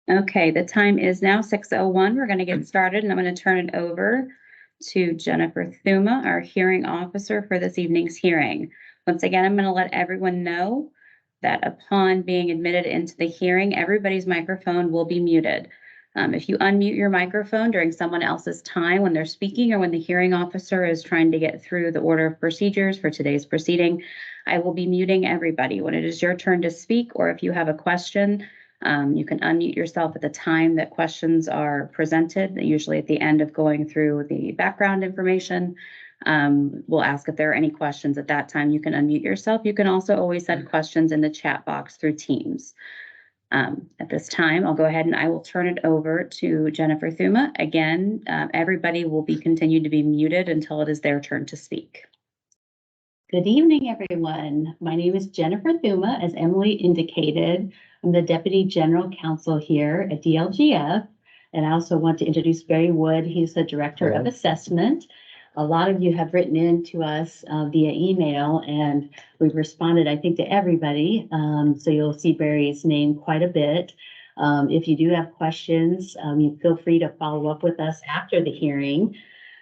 Okay, the time is now 6:01. We're going to get started, and I'm going to turn it over to Jennifer Thuma, our hearing officer for this evening's hearing. Once again, I'm going to let everyone know that upon being admitted into the hearing, everybody's microphone will be muted. If you unmute your microphone during someone else's time when they're speaking or when the hearing officer is trying to get through the order of procedures for today's proceeding, I will be muting everybody. When it is your turn to speak, or if you have a question, you can unmute yourself at the time that questions are presented, usually at the end of going through the background information. We'll ask if there are any questions at that time. You can unmute yourself. You can also always send questions in the chat box through Teams. At this time, I'll go ahead and I will turn it over to Jennifer Thuma. Again, everybody will be continued to be muted until it is their turn to speak. Good evening, everyone. My name is Jennifer Thuma. As Emily indicated, I'm the Deputy General Counsel here at DLGF. And I also want to introduce Barry Wood. He's the Director of Assessment. A lot of you have written in to us via email, and we've responded, I think, to everybody. So you'll see Barry's name quite a bit. If you do have questions, you feel free to follow up with us after the hearing.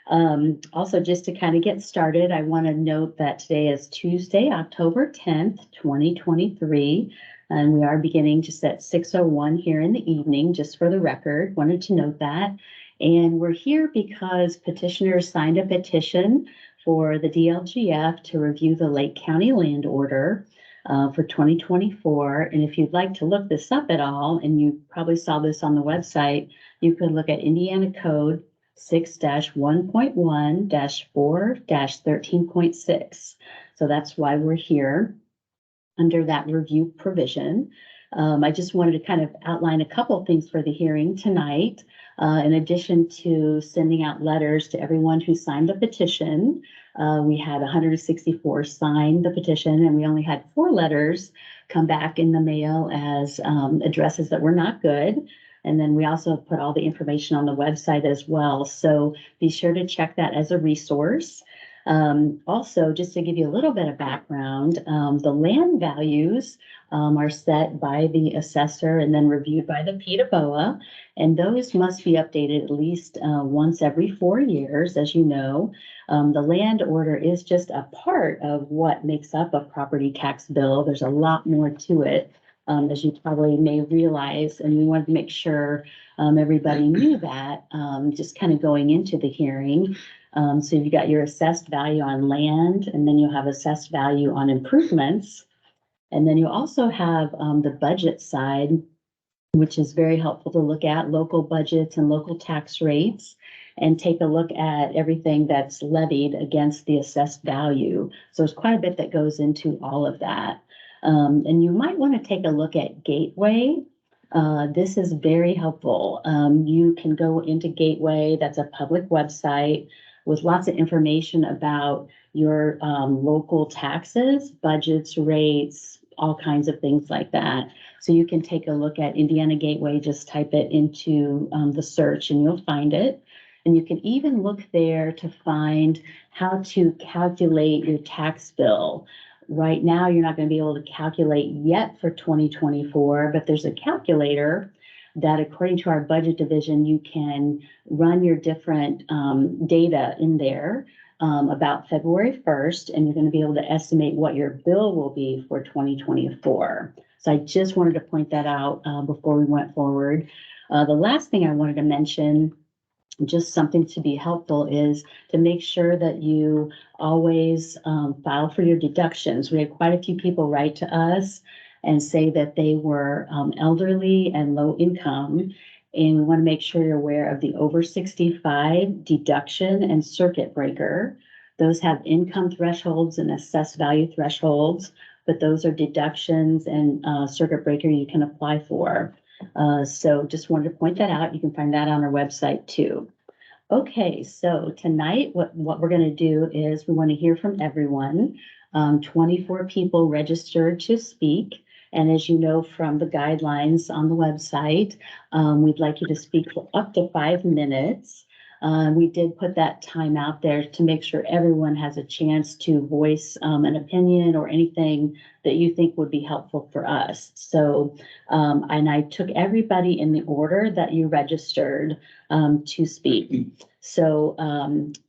Also, just to kind of get started, I want to note that today is Tuesday, October 10th, 2023, and we are beginning just at 6:01 here in the evening, just for the record. Wanted to note that. And we're here because petitioners signed a petition for the DLGF to review the Lake County land order for 2024. And if you'd like to look this up at all, and you probably saw this on the website, you could look at Indiana Code 6-1.1-4-13.6. So that's why we're here under that review provision. I just wanted to kind of outline a couple things for the hearing tonight. In addition to sending out letters to everyone who signed the petition, we had 164 sign the petition, and we only had 4 letters come back in the mail as addresses that were not good. And then we also put all the information on the website as well. So be sure to check that as a resource. Also, just to give you a little bit of background, the land values are set by the assessor and then reviewed by the PETA-BOA, and those must be updated at least once every 4 years, as you know. The land order is just a part of what makes up a property tax bill. There's a lot more to it, as you probably may realize, and we wanted to make sure everybody knew that, just kind of going into the hearing. So you've got your assessed value on land, and then you'll have assessed value on improvements. And then you also have the budget side, which is very helpful to look at, local budgets and local tax rates, and take a look at everything that's levied against the assessed value. So there's quite a bit that goes into all of that. And you might want to take a look at Gateway. This is very helpful. You can go into Gateway, that's a public website with lots of information about your local taxes, budgets, rates, all kinds of things like that. So you can take a look at Indiana Gateway, just type it into the search and you'll find it. And you can even look there to find how to calculate your tax bill. Right now, you're not going to be able to calculate yet for 2024, but there's a calculator that, according to our budget division, you can run your different data in there about February 1st, and you're going to be able to estimate what your bill will be for 2024. So I just wanted to point that out before we went forward. The last thing I wanted to mention, just something to be helpful, is to make sure that you always file for your deductions. We had quite a few people write to us and say that they were elderly and low income, and we want to make sure you're aware of the over 65 deduction and circuit breaker. Those have income thresholds and assessed value thresholds, but those are deductions and circuit breaker you can apply for. So just wanted to point that out. You can find that on our website too. Okay, so tonight what we're going to do is we want to hear from everyone. 24 people registered to speak. And as you know from the guidelines on the website, we'd like you to speak for up to 5 minutes. We did put that time out there to make sure everyone has a chance to voice an opinion or anything that you think would be helpful for us. So, and I took everybody in the order that you registered to speak. So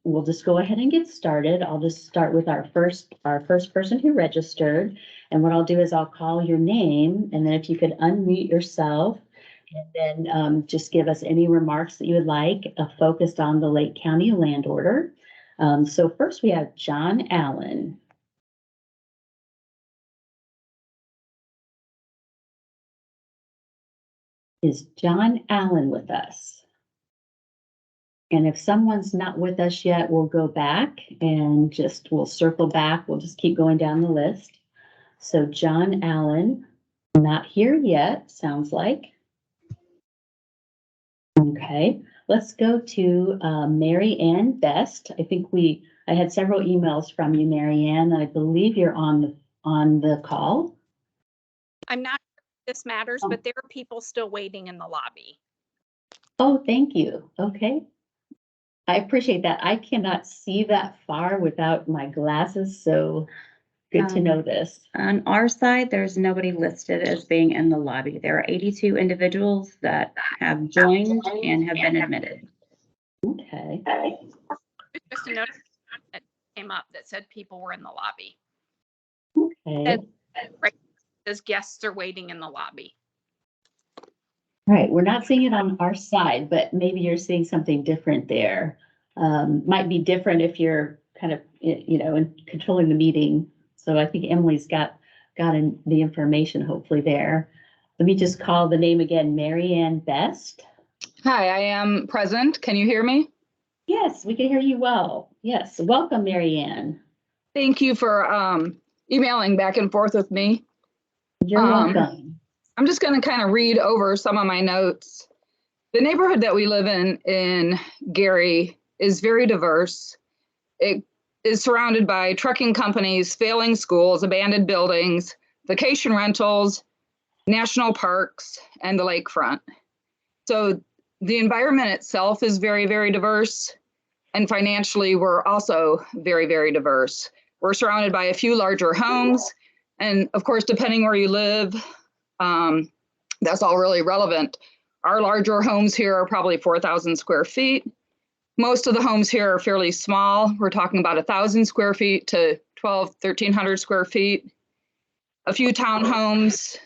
we'll just go ahead and get started. I'll just start with our first person who registered. And what I'll do is I'll call your name, and then if you could unmute yourself, and then just give us any remarks that you would like, focused on the Lake County Land Order. So first we have John Allen. Is John Allen with us? And if someone's not with us yet, we'll go back and we'll circle back. We'll just keep going down the list. So John Allen, not here yet, sounds like. Okay, let's go to Mary Ann Best. I had several emails from you, Mary Ann. I believe you're on the call. I'm not sure if this matters, but there are people still waiting in the lobby. Oh, thank you. Okay. I appreciate that. I cannot see that far without my glasses, so good to know this. On our side, there's nobody listed as being in the lobby. There are 82 individuals that have joined and have been admitted. Okay. Just a note that came up that said people were in the lobby. Okay. Right, as guests are waiting in the lobby. All right, we're not seeing it on our side, but maybe you're seeing something different there. Might be different if you're kind of, in controlling the meeting. So I think Emily's got the information hopefully there. Let me just call the name again, Mary Ann Best. Hi, I am present. Can you hear me? Yes, we can hear you well. Yes, welcome, Mary Ann. Thank you for emailing back and forth with me. You're welcome. I'm just going to kind of read over some of my notes. The neighborhood that we live in Gary is very diverse. It is surrounded by trucking companies, failing schools, abandoned buildings, vacation rentals, national parks, and the lakefront. So the environment itself is very, very diverse. And financially, we're also very, very diverse. We're surrounded by a few larger homes. And of course, depending where you live, that's all really relevant. Our larger homes here are probably 4,000 square feet. Most of the homes here are fairly small. We're talking about 1,000 square feet to 1,300 square feet. A few townhomes,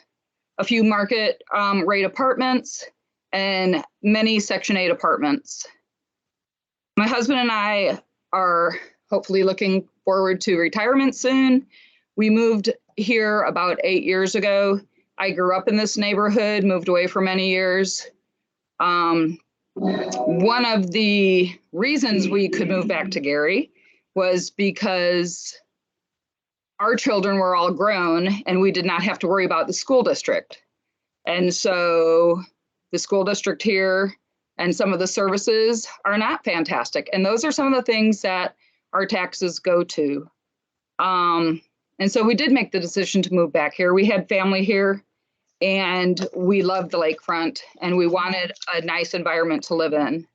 a few market rate apartments, and many Section 8 apartments. My husband and I are hopefully looking forward to retirement soon. We moved here about 8 years ago. I grew up in this neighborhood, moved away for many years. One of the reasons we could move back to Gary was because our children were all grown and we did not have to worry about the school district. And so the school district here and some of the services are not fantastic. And those are some of the things that our taxes go to. And so we did make the decision to move back here. We had family here and we loved the lakefront and we wanted a nice environment to live in.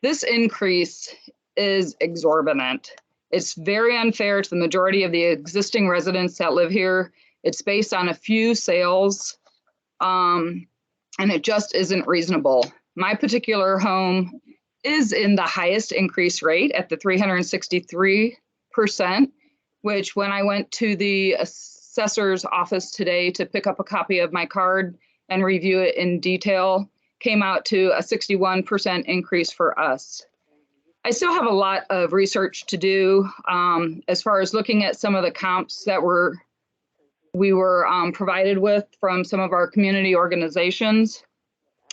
This increase is exorbitant. It's very unfair to the majority of the existing residents that live here. It's based on a few sales, and it just isn't reasonable. My particular home is in the highest increase rate at the 363%, which when I went to the assessor's office today to pick up a copy of my card and review it in detail, came out to a 61% increase for us. I still have a lot of research to do as far as looking at some of the comps that we were provided with from some of our community organizations.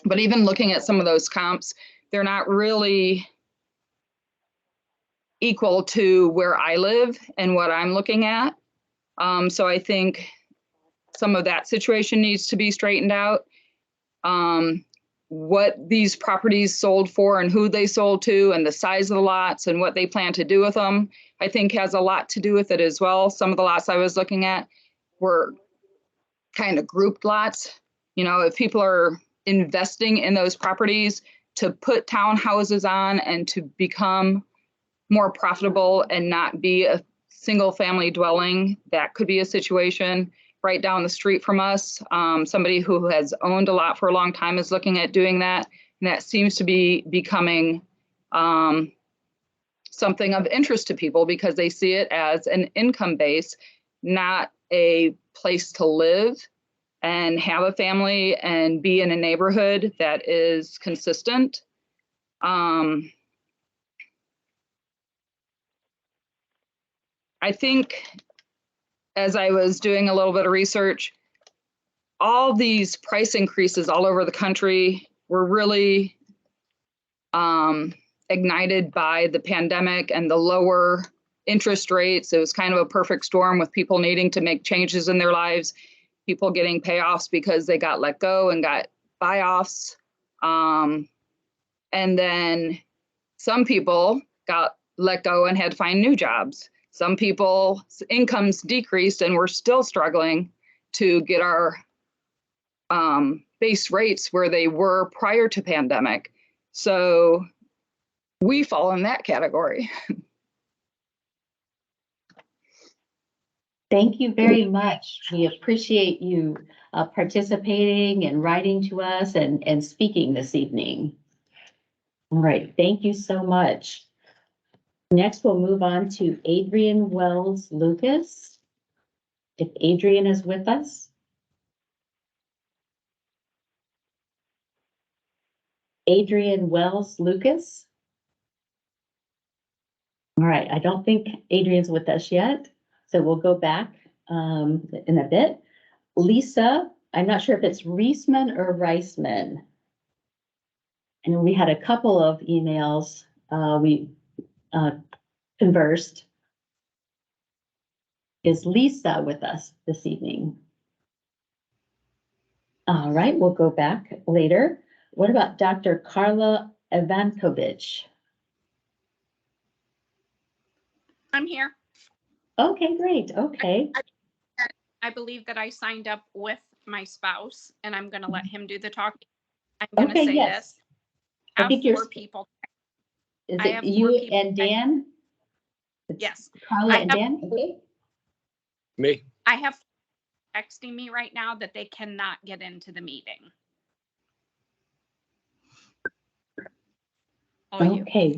But even looking at some of those comps, they're not really equal to where I live and what I'm looking at. So I think some of that situation needs to be straightened out. What these properties sold for and who they sold to and the size of the lots and what they plan to do with them, I think has a lot to do with it as well. Some of the lots I was looking at were kind of grouped lots. You know, if people are investing in those properties, to put townhouses on and to become more profitable and not be a single family dwelling, that could be a situation. Right down the street from us, somebody who has owned a lot for a long time is looking at doing that. And that seems to be becoming something of interest to people because they see it as an income base, not a place to live and have a family and be in a neighborhood that is consistent. I think as I was doing a little bit of research, all these price increases all over the country were really ignited by the pandemic and the lower interest rates. It was kind of a perfect storm with people needing to make changes in their lives, people getting payoffs because they got let go and got buy-offs. And then some people got let go and had to find new jobs. Some people's incomes decreased and we're still struggling to get our base rates where they were prior to pandemic. So we fall in that category. Thank you very much. We appreciate you participating and writing to us and speaking this evening. All right, thank you so much. Next, we'll move on to Adrian Wells Lucas. If Adrian is with us. Adrian Wells Lucas. All right, I don't think Adrian's with us yet, so we'll go back in a bit. Lisa, I'm not sure if it's Reisman or Reisman. And we had a couple of emails we conversed. Is Lisa with us this evening? All right, we'll go back later. What about Dr. Carla Ivankovich? I'm here. Okay, great. Okay. I believe that I signed up with my spouse and I'm going to let him do the talking. I'm going to Okay, say yes. this. I Have think you're. 4 people. Is I it have you 4 people. and Dan? It's Yes. Carla I and have- Dan? Okay. Me. I have texting me right now that they cannot get into the meeting. All you. Okay.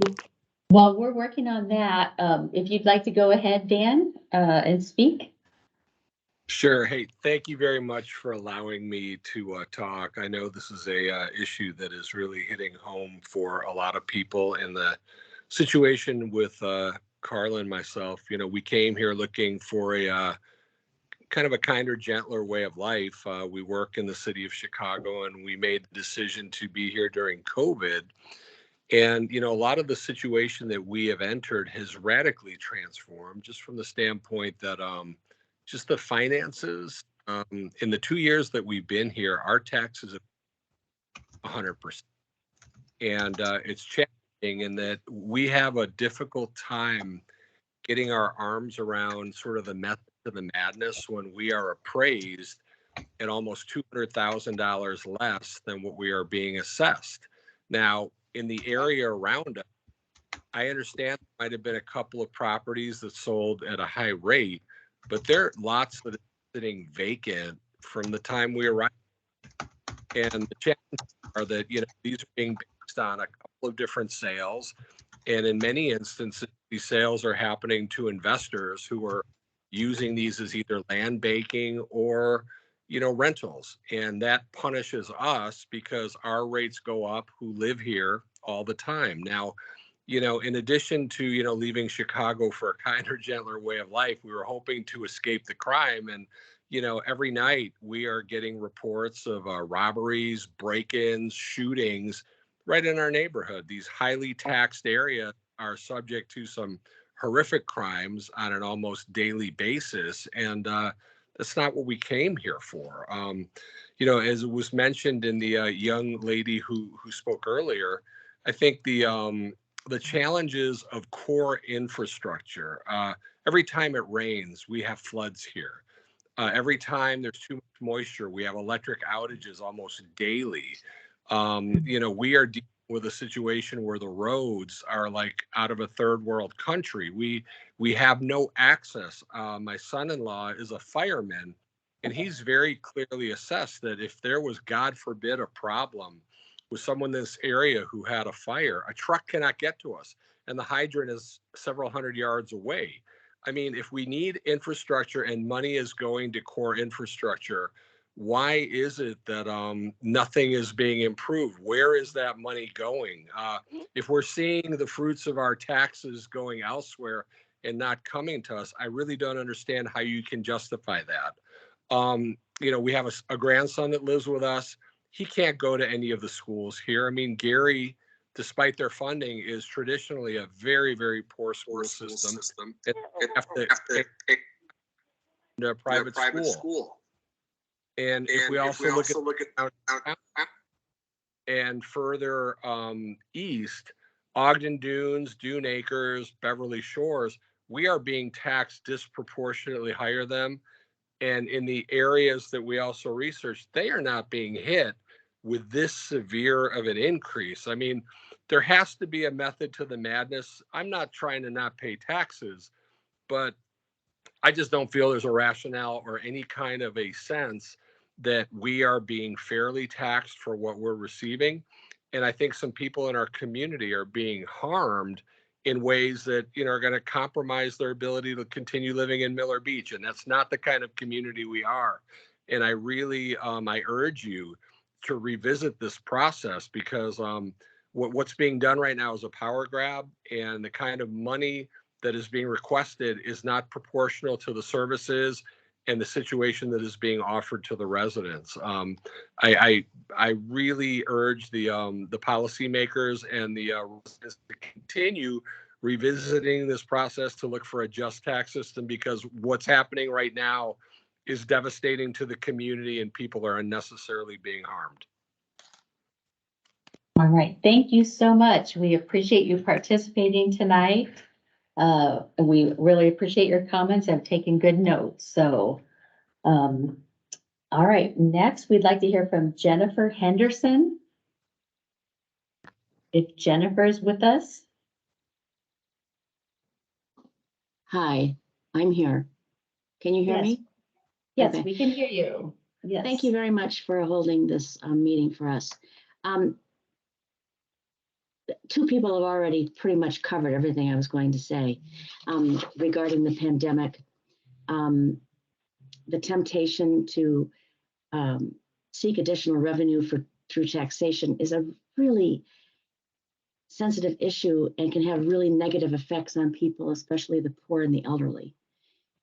While we're working on that, if you'd like to go ahead, Dan, and speak. Sure. Hey, thank you very much for allowing me to talk. I know this is a issue that is really hitting home for a lot of people. In the situation with Carla and myself, you know, we came here looking for a kind of a kinder, gentler way of life. We work in the city of Chicago, and we made the decision to be here during COVID. And, you know, a lot of the situation that we have entered has radically transformed just from the standpoint that just the finances in the 2 years that we've been here, our taxes are 100%. And it's challenging in that we have a difficult time getting our arms around sort of the method of the madness when we are appraised at almost $200,000 less than what we are being assessed. Now, in the area around us, I understand there might have been a couple of properties that sold at a high rate, but there are lots that are sitting vacant from the time we arrived. And the challenges are that, you know, these are being based on a couple of different sales. And in many instances, these sales are happening to investors who are using these as either land banking or, you know, rentals. And that punishes us because our rates go up who live here all the time. Now, you know, in addition to, you know, leaving Chicago for a kinder, gentler way of life, we were hoping to escape the crime. And, you know, every night we are getting reports of robberies, break-ins, shootings right in our neighborhood. These highly taxed areas are subject to some horrific crimes on an almost daily basis. And that's not what we came here for. You know, as it was mentioned in the young lady who spoke earlier, I think the challenges of core infrastructure. Every time it rains, we have floods here. Every time there's too much moisture, we have electric outages almost daily. You know, we are dealing with a situation where the roads are like out of a third world country. We have no access. My son-in-law is a fireman, and he's very clearly assessed that if there was, God forbid, a problem with someone in this area who had a fire, a truck cannot get to us, and the hydrant is several hundred yards away. I mean, if we need infrastructure and money is going to core infrastructure, why is it that nothing is being improved? Where is that money going? If we're seeing the fruits of our taxes going elsewhere and not coming to us, I really don't understand how you can justify that. We have a grandson that lives with us. He can't go to any of the schools here. I mean, Gary, despite their funding, is traditionally a very, very poor school system. And have to take to a private school. And if we also look at downtown and further east, Ogden Dunes, Dune Acres, Beverly Shores, we are being taxed disproportionately higher than. And in the areas that we also researched, they are not being hit with this severe of an increase. I mean, there has to be a method to the madness. I'm not trying to not pay taxes, but I just don't feel there's a rationale or any kind of a sense that we are being fairly taxed for what we're receiving. And I think some people in our community are being harmed in ways that, are going to compromise their ability to continue living in Miller Beach. And that's not the kind of community we are. And I really, I urge you to revisit this process, because what's being done right now is a power grab, and the kind of money that is being requested is not proportional to the services and the situation that is being offered to the residents. I really urge the policymakers and the residents to continue revisiting this process to look for a just tax system, because what's happening right now is devastating to the community and people are unnecessarily being harmed. All right, thank you so much. We appreciate you participating tonight. We really appreciate your comments. I've taken good notes. So, all right, next we'd like to hear from Jennifer Henderson. If Jennifer's with us. Hi, I'm here. Can you hear Yes. me? Yes, Okay. we can hear you. Yes. Thank you very much for holding this meeting for us. Two people have already pretty much covered everything I was going to say regarding the pandemic. The temptation to seek additional revenue through taxation is a really sensitive issue and can have really negative effects on people, especially the poor and the elderly.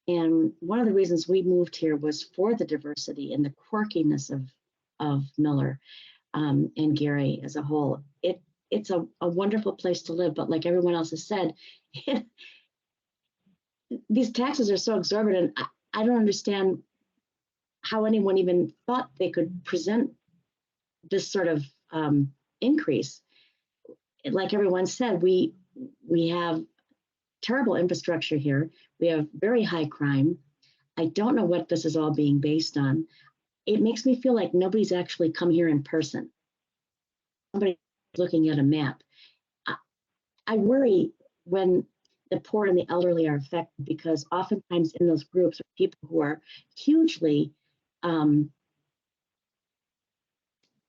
And one of the reasons we moved here was for the diversity and the quirkiness of Miller and Gary as a whole. It's a wonderful place to live, but like everyone else has said, these taxes are so exorbitant. I don't understand how anyone even thought they could present this sort of increase. Like everyone said, we have terrible infrastructure here. We have very high crime. I don't know what this is all being based on. It makes me feel like nobody's actually come here in person. Somebody's looking at a map. I worry when the poor and the elderly are affected, because oftentimes in those groups are people who are hugely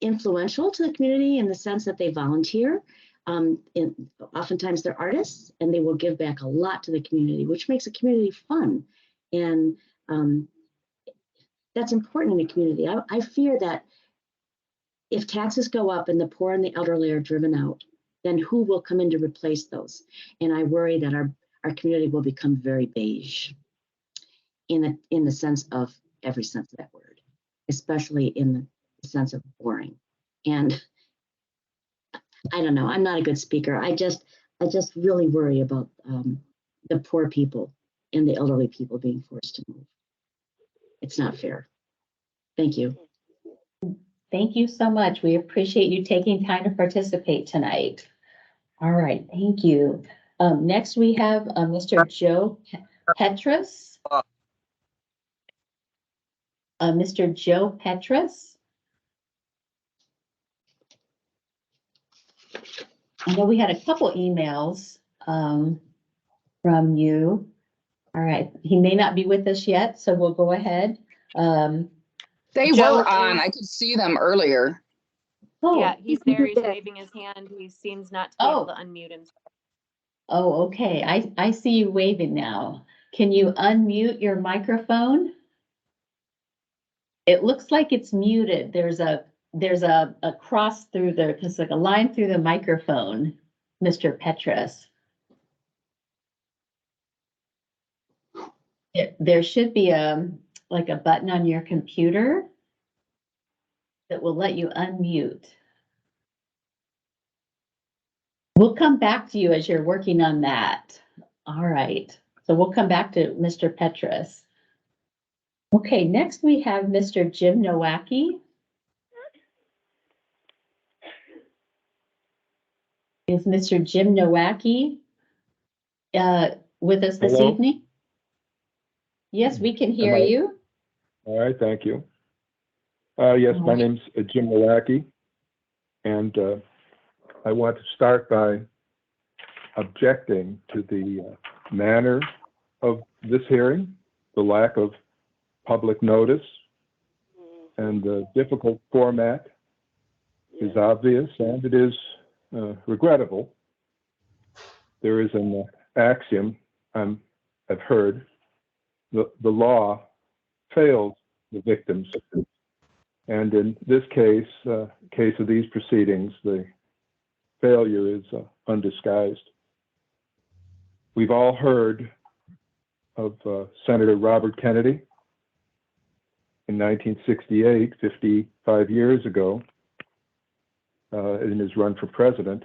influential to the community in the sense that they volunteer. Oftentimes they're artists and they will give back a lot to the community, which makes a community fun. And that's important in a community. I fear that if taxes go up and the poor and the elderly are driven out, then who will come in to replace those? And I worry that our community will become very beige in the sense of every sense of that word, especially in the sense of boring. And I don't know, I'm not a good speaker. I just really worry about the poor people and the elderly people being forced to move. It's not fair. Thank you. Thank you so much. We appreciate you taking time to participate tonight. All right, thank you. Next we have Mr. Joe Petrus. Mr. Joe Petrus. I know we had a couple emails from you. All right, he may not be with us yet, so we'll go ahead. They Joe were on. is- I could see them earlier. Yeah, he's there. He's waving his hand. He seems not to be able to unmute himself. Oh, okay. I see you waving now. Can you unmute your microphone? It looks like it's muted. There's a cross through there, just like a line through the microphone, Mr. Petrus. There should be like a button on your computer that will let you unmute. We'll come back to you as you're working on that. All right. So we'll come back to Mr. Petrus. Okay, next we have Mr. Jim Nowacki. Is Mr. Jim Nowacki with us this Hello? evening? Yes, we can hear Am I- you. All right, thank you. Yes, my Alright. name's Jim Nowacki, and I want to start by objecting to the manner of this hearing, the lack of public notice, and the difficult format is obvious, and it is regrettable. There is an axiom I've heard: the law fails the victims. And in this case of these proceedings, the failure is undisguised. We've all heard of Senator Robert Kennedy in 1968, 55 years ago, in his run for president.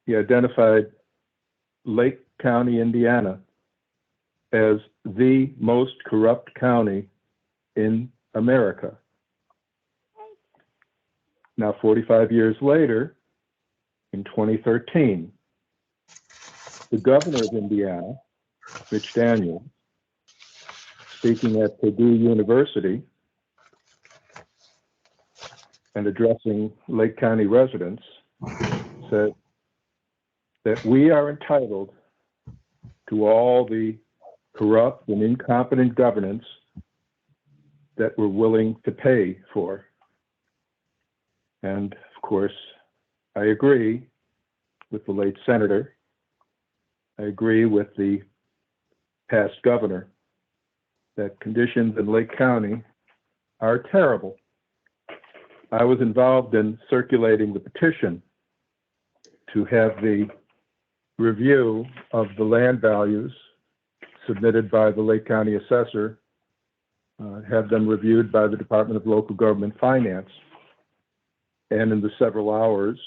He identified Lake County, Indiana, as the most corrupt county in America. Now, 45 years later, in 2013, the governor of Indiana, Mitch Daniels, speaking at Purdue University and addressing Lake County residents, said that we are entitled to all the corrupt and incompetent governance that we're willing to pay for. And of course, I agree with the late senator. I agree with the past governor that conditions in Lake County are terrible. I was involved in circulating the petition to have the review of the land values submitted by the Lake County assessor, have them reviewed by the Department of Local Government Finance. And in the several hours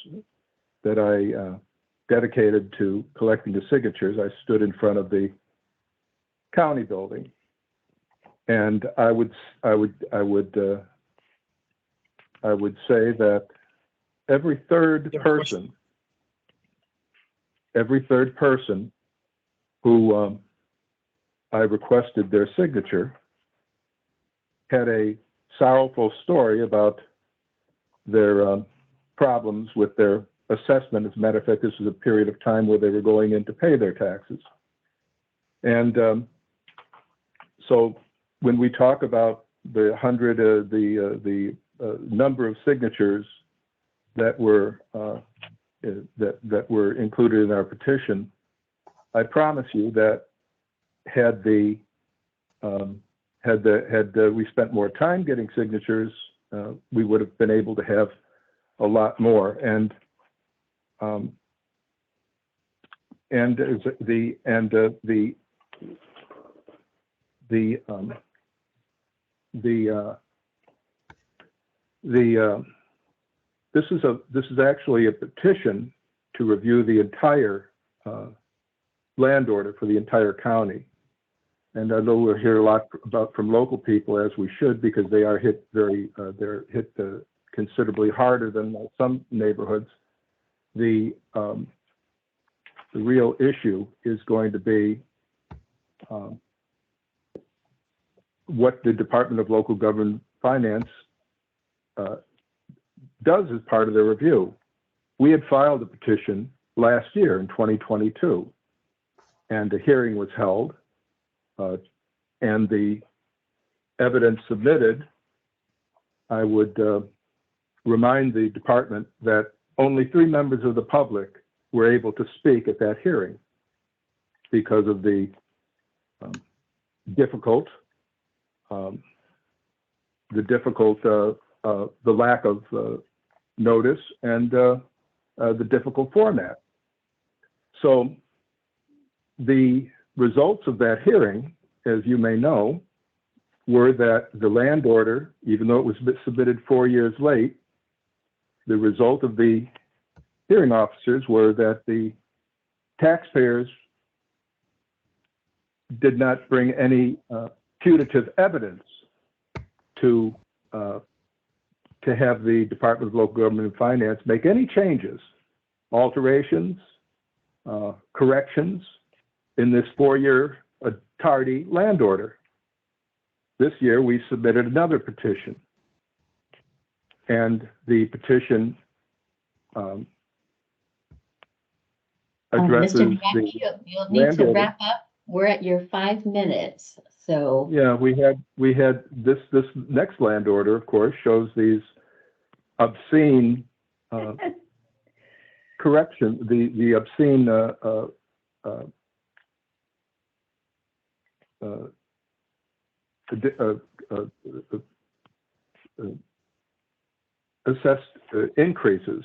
that I dedicated to collecting the signatures, I stood in front of the county building, and I would say that every third person who I requested their signature had a sorrowful story about their problems with their assessment. As a matter of fact, this was a period of time where they were going in to pay their taxes. And so when we talk about the number of signatures that were included in our petition, I promise you that had we spent more time getting signatures, we would have been able to have a lot more. And this is actually a petition to review the entire land order for the entire county. And I know we'll hear a lot from local people, as we should, because they are hit they're hit considerably harder than some neighborhoods. The real issue is going to be what the Department of Local Government Finance does as part of their review. We had filed a petition last year in 2022. And a hearing was held, and the evidence submitted, I would remind the department that only 3 members of the public were able to speak at that hearing because of the lack of notice and the difficult format. So the results of that hearing, as you may know, were that the land order, even though it was submitted 4 years late, the result of the hearing officers were that the taxpayers did not bring any putative evidence to have the Department of Local Government and Finance make any changes, alterations, corrections in this 4-year tardy land order. This year, we submitted another petition, and the petition addresses Mr. Nowacki, you'll need land to order. wrap up. We're at your 5 minutes, so. Yeah, we had this next land order, of course, shows these obscene correction, the obscene assessed increases.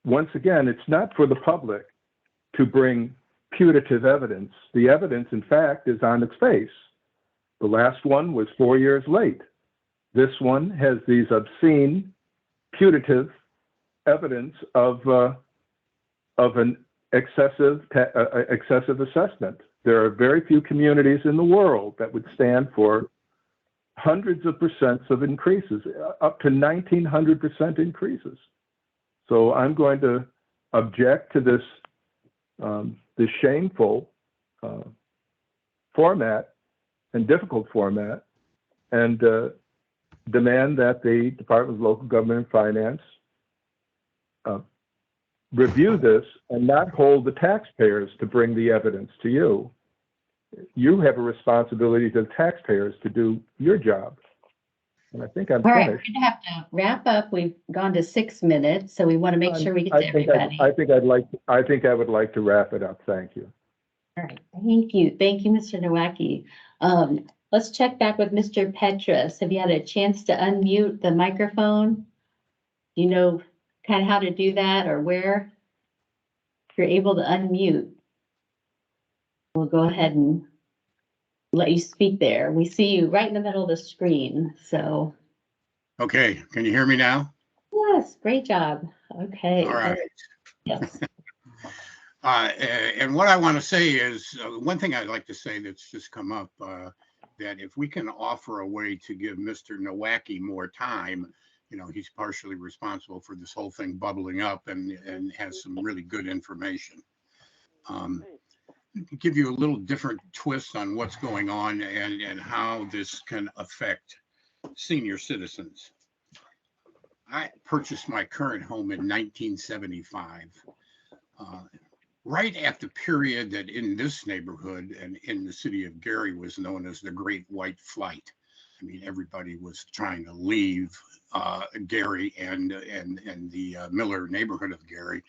Once again, it's not for the public to bring putative evidence. The evidence, in fact, is on its face. The last one was 4 years late. This one has these obscene, putative evidence of an excessive assessment. There are very few communities in the world that would stand for hundreds of percents of increases, up to 1,900% increases. So I'm going to object to this this shameful format and difficult format, and demand that the Department of Local Government and Finance review this and not hold the taxpayers to bring the evidence to you. You have a responsibility to the taxpayers to do your job. And I think I'm All right, we're finished. gonna have to wrap up. We've gone to 6 minutes, so we want to make sure we get to everybody. I think I would like to wrap it up. Thank you. All right, thank you. Thank you, Mr. Nowacki. Let's check back with Mr. Petrus. Have you had a chance to unmute the microphone? Do you know kind of how to do that or where? If you're able to unmute, we'll go ahead and let you speak there. We see you right in the middle of the screen, so. Okay, can you hear me now? Yes, great job. Okay. All right. Yes. And what I want to say is, one thing I'd like to say that's just come up, that if we can offer a way to give Mr. Nowacki more time, you know, he's partially responsible for this whole thing bubbling up and has some really good information. Give you a little different twist on what's going on and how this can affect senior citizens. I purchased my current home in 1975, right at the period that in this neighborhood and in the city of Gary was known as the Great White Flight. I mean, everybody was trying to leave Gary and the Miller neighborhood of Gary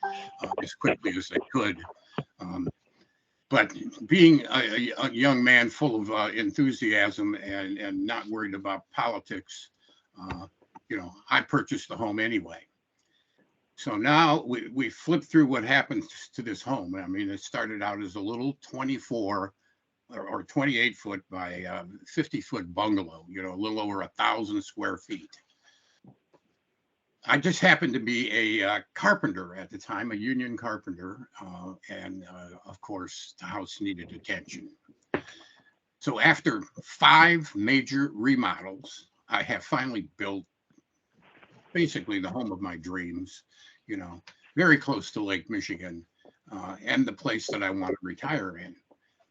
as quickly as they could. But being a young man full of enthusiasm and not worried about politics, you know, I purchased the home anyway. So now we flip through what happened to this home. I mean, it started out as a little 24 or 28 foot by 50 foot bungalow, you know, a little over 1,000 square feet. I just happened to be a carpenter at the time, a union carpenter, and of course, the house needed attention. So after 5 major remodels, I have finally built basically the home of my dreams, you know, very close to Lake Michigan, and the place that I want to retire in.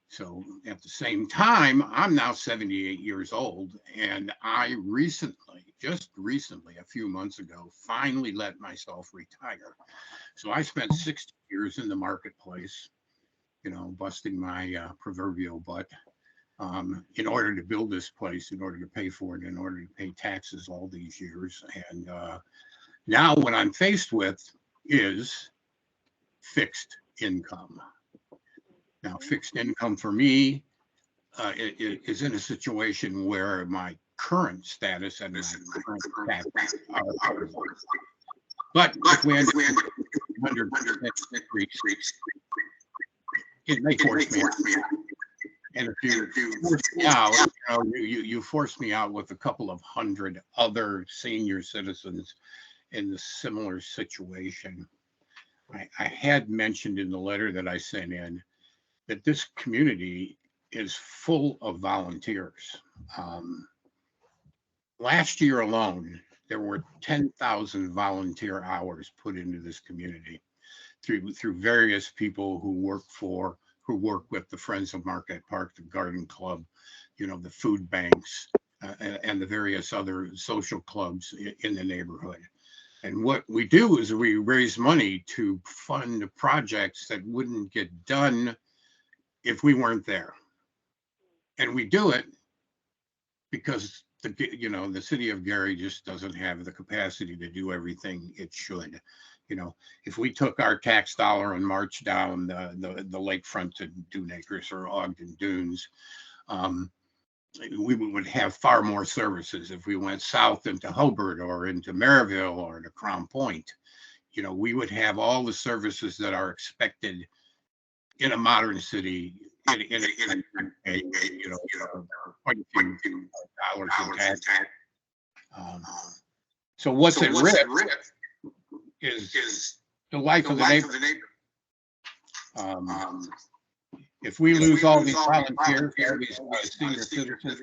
So at the same time, I'm now 78 years old, and I recently just recently, a few months ago, finally let myself retire. So I spent 60 years in the marketplace, you know, busting my proverbial butt in order to build this place, in order to pay for it, in order to pay taxes all these years. And now what I'm faced with is fixed income. Now, fixed income for me is in a situation where my current status and my current tax are affordable. But if we end up with 100% increase, it may force me out. And if you force me out, you force me out with a couple of hundred other senior citizens in the similar situation. I had mentioned in the letter that I sent in that this community is full of volunteers. Last year alone, there were 10,000 volunteer hours put into this community through various people who work with the Friends of Marquette Park, the Garden Club, you know, the food banks, and the various other social clubs in the neighborhood. And what we do is we raise money to fund projects that wouldn't get done if we weren't there. And we do it because the city of Gary just doesn't have the capacity to do everything it should. You know, if we took our tax dollar and marched down the lakefront to Dune Acres or Ogden Dunes, we would have far more services. If we went south into Hobart or into Maryville or to Crown Point, you know, we would have all the services that are expected in a modern city quite a few dollars in tax. So what's at risk is the life of the neighborhood. If we lose all these volunteers, all these senior citizens,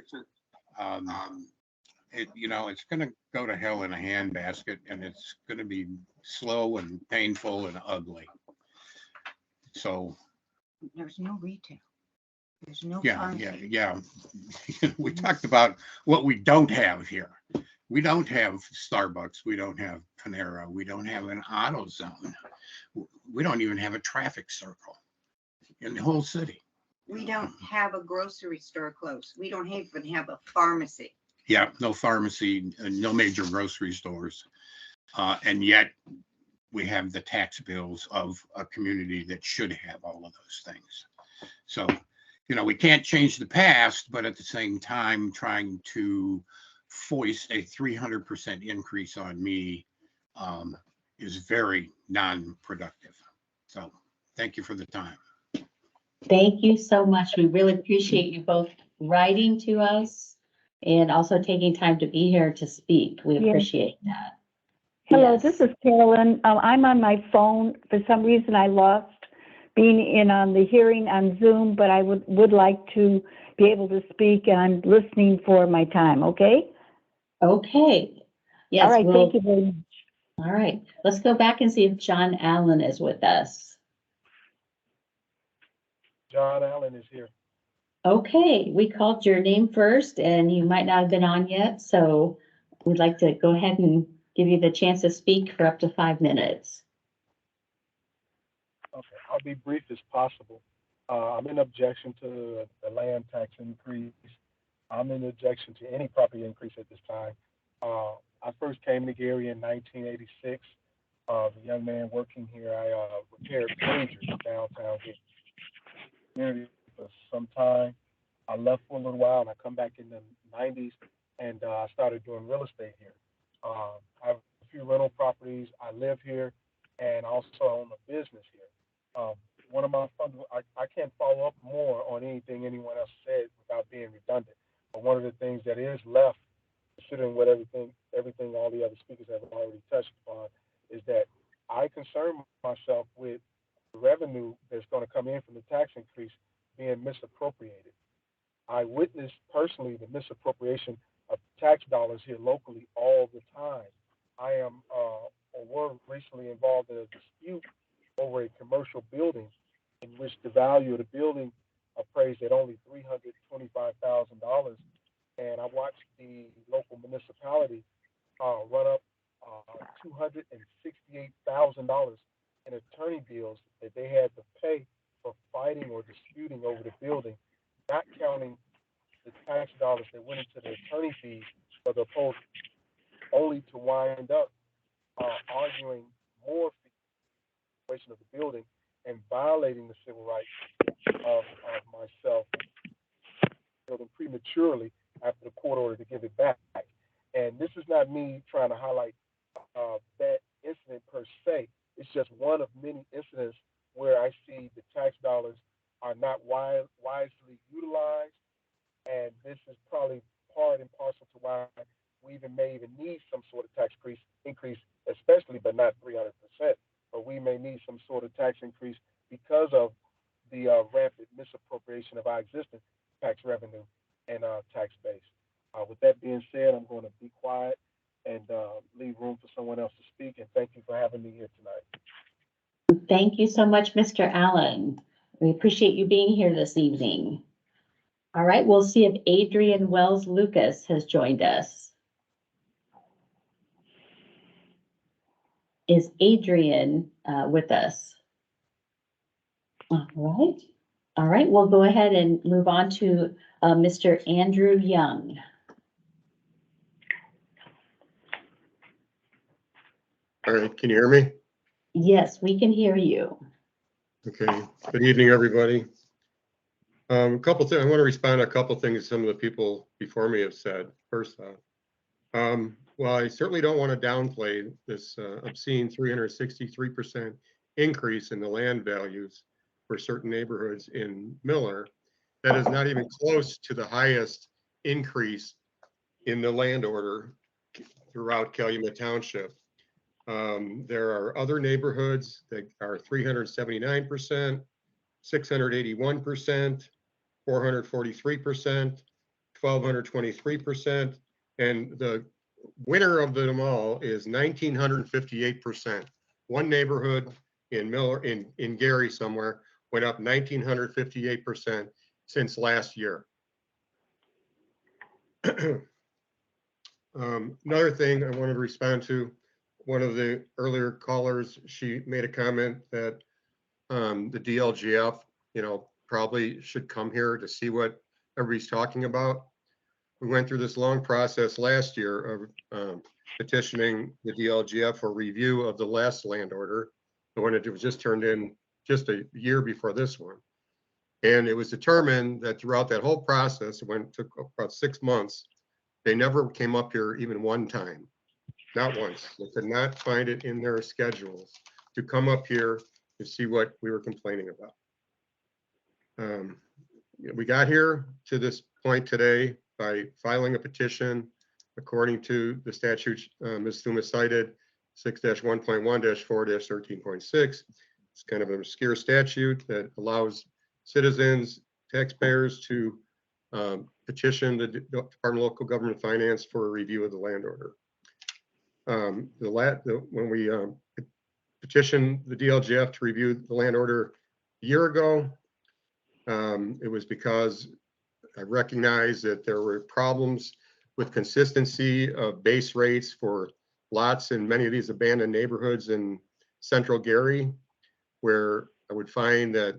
it's going to go to hell in a handbasket, and it's going to be slow and painful and ugly. So there's no retail. There's no yeah. We talked about what we don't have here. We don't have Starbucks. We don't have Panera. We don't have an AutoZone. We don't even have a traffic circle in the whole city. We don't have a grocery store close. We don't even have a pharmacy. Yeah, no pharmacy, no major grocery stores. And yet we have the tax bills of a community that should have all of those things. So, we can't change the past, but at the same time, trying to foist a 300% increase on me is very non-productive. So thank you for the time. Thank you so much. We really appreciate you both writing to us and also taking time to be here to speak. We appreciate that. Hello, Yes. This is Carolyn. I'm on my phone. For some reason, I lost being in on the hearing on Zoom, but I would like to be able to speak, and I'm listening for my time, okay? Okay. Yes. All right, thank you very much. All right. Let's go back and see if John Allen is with us. John Allen is here. Okay, we called your name first, and you might not have been on yet, so we'd like to go ahead and give you the chance to speak for up to 5 minutes. Okay, I'll be brief as possible. I'm in objection to the land tax increase. I'm in objection to any property increase at this time. I first came to Gary in 1986. As a young man working here, I repaired pagers downtown here for some time. I left for a little while, and I come back in the 90s, and I started doing real estate here. I have a few rental properties. I live here, and also own a business here. One of my I can't follow up more on anything anyone else said without being redundant. But one of the things that is left, considering what everything all the other speakers have already touched upon, is that I concern myself with the revenue that's going to come in from the tax increase being misappropriated. I witnessed personally the misappropriation of tax dollars here locally all the time. I am or were recently involved in a dispute over a commercial building in which the value of the building appraised at only $325,000. And I watched the local municipality run up $268,000 in attorney bills that they had to pay for fighting or disputing over the building, not counting the tax dollars that went into the attorney fees for the opposed, only to wind up arguing more fees of the building and violating the civil rights of myself building prematurely after the court order to give it back. And this is not me trying to highlight that incident per se. It's just one of many incidents where I see the tax dollars are not wisely utilized. And this is probably part and parcel to why we may even need some sort of tax increase, especially, but not 300%. But we may need some sort of tax increase because of the rampant misappropriation of our existing tax revenue and tax base. With that being said, I'm going to be quiet and leave room for someone else to speak. And thank you for having me here tonight. Thank you so much, Mr. Allen. We appreciate you being here this evening. All right, we'll see if Adrian Wells Lucas has joined us. Is Adrian with us? All right, we'll go ahead and move on to Mr. Andrew Young. All right, can you hear me? Yes, we can hear you. Okay, good evening, everybody. A couple things, I want to respond to a couple things some of the people before me have said. First off, well, I certainly don't want to downplay this obscene 363% increase in the land values for certain neighborhoods in Miller. That is not even close to the highest increase in the land order throughout Calumet Township. There are other neighborhoods that are 379%, 681%, 443%, 1,223%, and the winner of them all is 1,958%. One neighborhood in Miller, in Gary somewhere, went up 1,958% since last year. Another thing I wanted to respond to, one of the earlier callers, she made a comment that the DLGF, probably should come here to see what everybody's talking about. We went through this long process last year of petitioning the DLGF for review of the last land order, the one that was just turned in just a year before this one. And it was determined that throughout that whole process, it took about 6 months, they never came up here even one time, not once. They could not find it in their schedules to come up here to see what we were complaining about. We got here to this point today by filing a petition according to the statute Ms. Thuma cited, 6-1.1-4-13.6. It's kind of an obscure statute that allows citizens, taxpayers to petition the Department of Local Government Finance for a review of the land order. When we petitioned the DLGF to review the land order a year ago, it was because I recognized that there were problems with consistency of base rates for lots in many of these abandoned neighborhoods in central Gary, where I would find that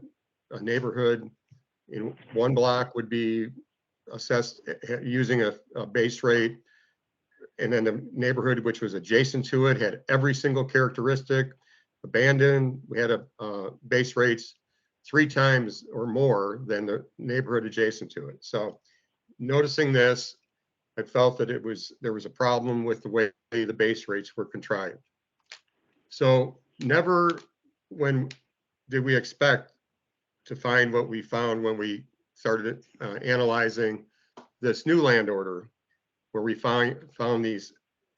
a neighborhood in one block would be assessed using a base rate, and then the neighborhood which was adjacent to it had every single characteristic abandoned. We had a base rates 3 times or more than the neighborhood adjacent to it. So noticing this, I felt that there was a problem with the way the base rates were contrived. So never when did we expect to find what we found when we started analyzing this new land order, where we found these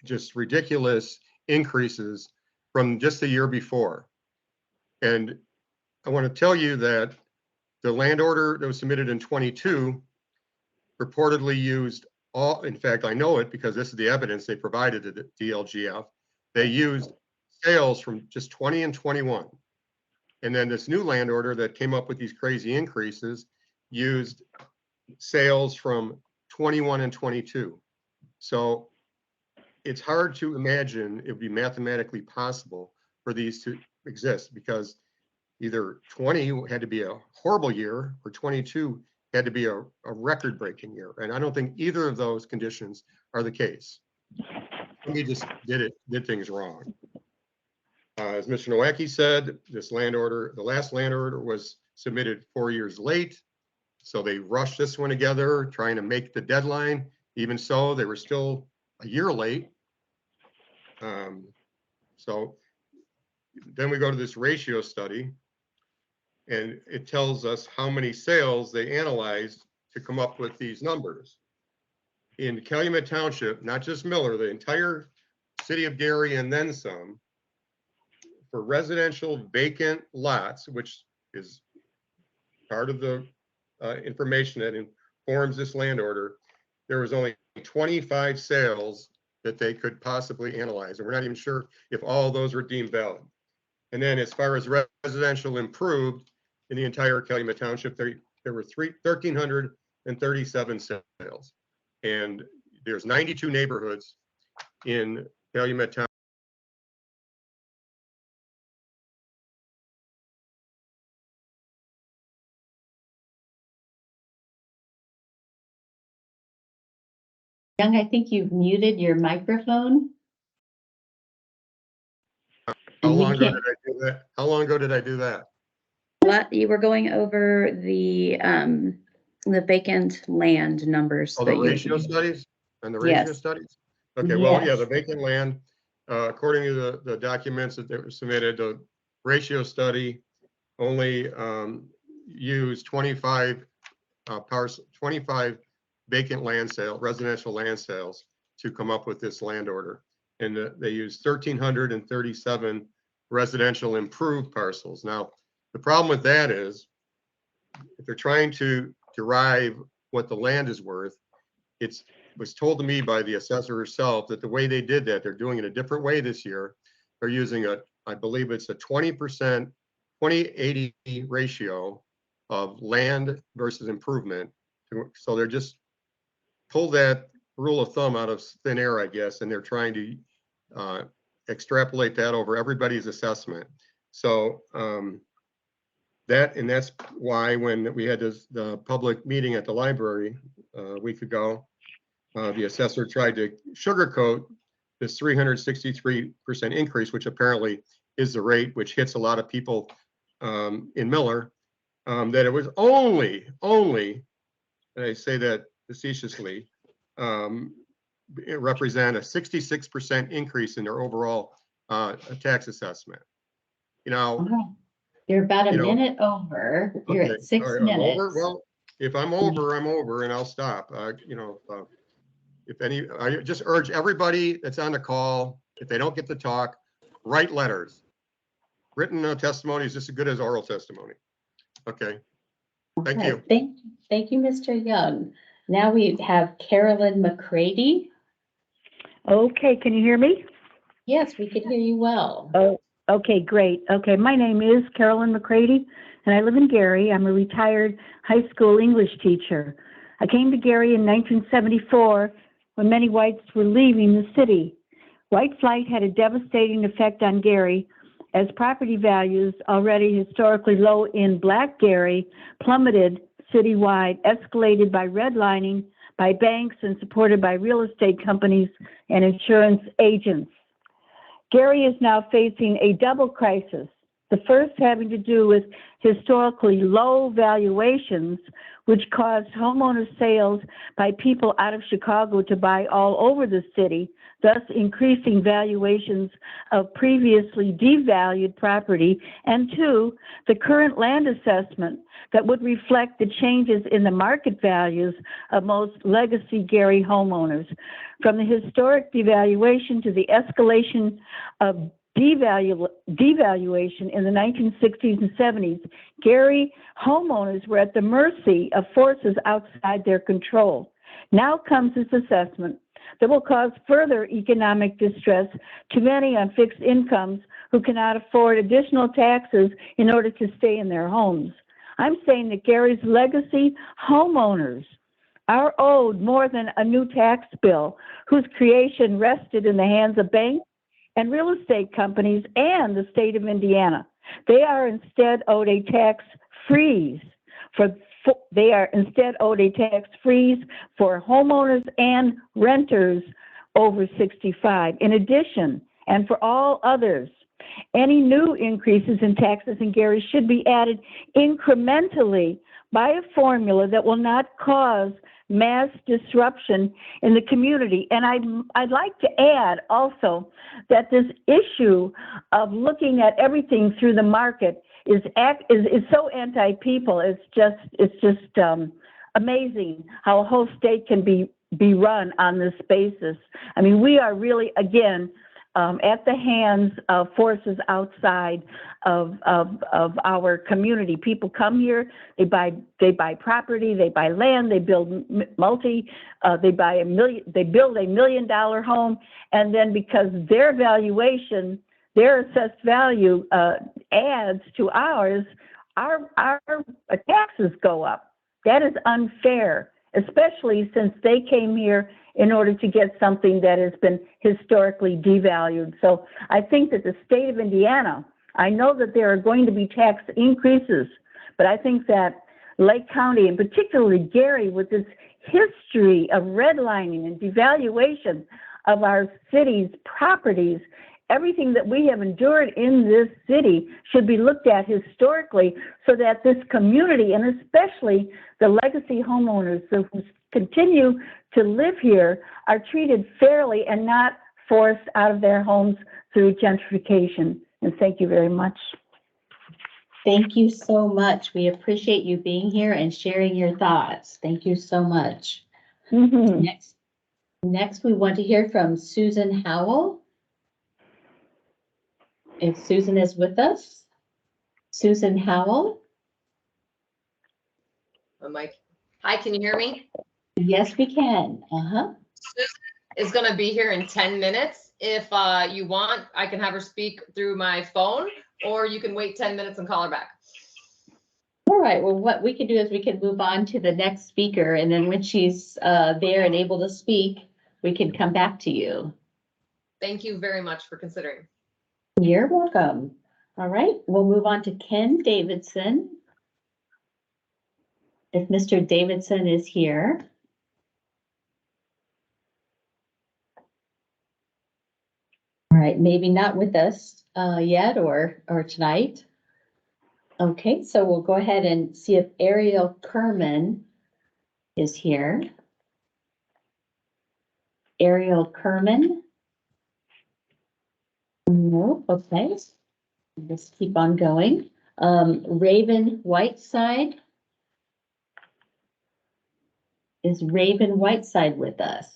just ridiculous increases from just the year before. And I want to tell you that the land order that was submitted in 22 reportedly used all, in fact, I know it because this is the evidence they provided to the DLGF. They used sales from just 20 and 21. And then this new land order that came up with these crazy increases used sales from 21 and 22. So it's hard to imagine it would be mathematically possible for these to exist, because either 20 had to be a horrible year or 22 had to be a record-breaking year. And I don't think either of those conditions are the case. We just did things wrong. As Mr. Nowacki said, this land order, the last land order was submitted 4 years late. So they rushed this one together, trying to make the deadline. Even so, they were still a year late. So then we go to this ratio study, and it tells us how many sales they analyzed to come up with these numbers. In Calumet Township, not just Miller, the entire city of Gary and then some, for residential vacant lots, which is part of the information that informs this land order, there was only 25 sales that they could possibly analyze. And we're not even sure if all those were deemed valid. And then as far as residential improved in the entire Calumet Township, there were 1,337 sales. And there's 92 neighborhoods in Calumet Township. Young, I think you've muted your microphone. How long ago did I do that? How long ago did I do that? You were going over the vacant land numbers. Oh, the ratio studies and the ratio studies? Okay, Yes. well, yeah, the vacant land, according to the documents that were submitted, the ratio study only used 25 vacant land sale, residential land sales to come up with this land order. And they used 1,337 residential improved parcels. Now, the problem with that is if they're trying to derive what the land is worth, it was told to me by the assessor herself that the way they did that, they're doing it a different way this year. They're using I believe it's a 20%, 20-80 ratio of land versus improvement. So they're just pull that rule of thumb out of thin air, I guess, and they're trying to extrapolate that over everybody's assessment. So that's why when we had the public meeting at the library a week ago, the assessor tried to sugarcoat this 363% increase, which apparently is the rate which hits a lot of people in Miller, that it was only, and I say that facetiously, it represent a 66% increase in their overall tax assessment. You know, you're about a minute over. You're at 6 minutes. I'm over. Well, if I'm over, I'm over, and I'll stop. I just urge everybody that's on the call, if they don't get to talk, write letters. Written testimony is just as good as oral testimony. Okay. Thank you. Thank you, Mr. Young. Now we have Carolyn McCready. Okay, can you hear me? Yes, we can hear you well. Oh, okay, great. Okay, my name is Carolyn McCready, and I live in Gary. I'm a retired high school English teacher. I came to Gary in 1974 when many whites were leaving the city. White flight had a devastating effect on Gary, as property values, already historically low in Black Gary, plummeted citywide, escalated by redlining, by banks, and supported by real estate companies and insurance agents. Gary is now facing a double crisis, the first having to do with historically low valuations, which caused homeowner sales by people out of Chicago to buy all over the city, thus increasing valuations of previously devalued property, and two, the current land assessment that would reflect the changes in the market values of most legacy Gary homeowners. From the historic devaluation to the escalation of devaluation in the 1960s and 70s, Gary homeowners were at the mercy of forces outside their control. Now comes this assessment that will cause further economic distress to many on fixed incomes who cannot afford additional taxes in order to stay in their homes. I'm saying that Gary's legacy homeowners are owed more than a new tax bill whose creation rested in the hands of banks and real estate companies and the state of Indiana. They are instead owed a tax freeze for homeowners and renters over 65. In addition, and for all others, any new increases in taxes in Gary should be added incrementally by a formula that will not cause mass disruption in the community. And I'd like to add also that this issue of looking at everything through the market is so anti-people. It's just amazing how a whole state can be run on this basis. I mean, we are really, again, at the hands of forces outside of our community. People come here, they buy property, they buy land, they build they build $1 million home, and then because their valuation, their assessed value adds to ours, our taxes go up. That is unfair, especially since they came here in order to get something that has been historically devalued. So I think that the state of Indiana, I know that there are going to be tax increases, but I think that Lake County, and particularly Gary, with this history of redlining and devaluation of our city's properties, everything that we have endured in this city should be looked at historically so that this community, and especially the legacy homeowners who continue to live here, are treated fairly and not forced out of their homes through gentrification. And thank you very much. Thank you so much. We appreciate you being here and sharing your thoughts. Thank you so much. Mm-hmm. Next, we want to hear from Susan Howell. If Susan is with us. Susan Howell. Mike. Hi, can you hear me? Yes, we can. Susan is going to be here in 10 minutes. If you want, I can have her speak through my phone, or you can wait 10 minutes and call her back. All right. Well, what we can do is we can move on to the next speaker, and then when she's there and able to speak, we can come back to you. Thank you very much for considering. You're welcome. All right. We'll move on to Ken Davidson. If Mr. Davidson is here. All right, maybe not with us yet or tonight. Okay, so we'll go ahead and see if Ariel Kerman is here. Ariel Kerman? No, okay. Just keep on going. Raven Whiteside? Is Raven Whiteside with us?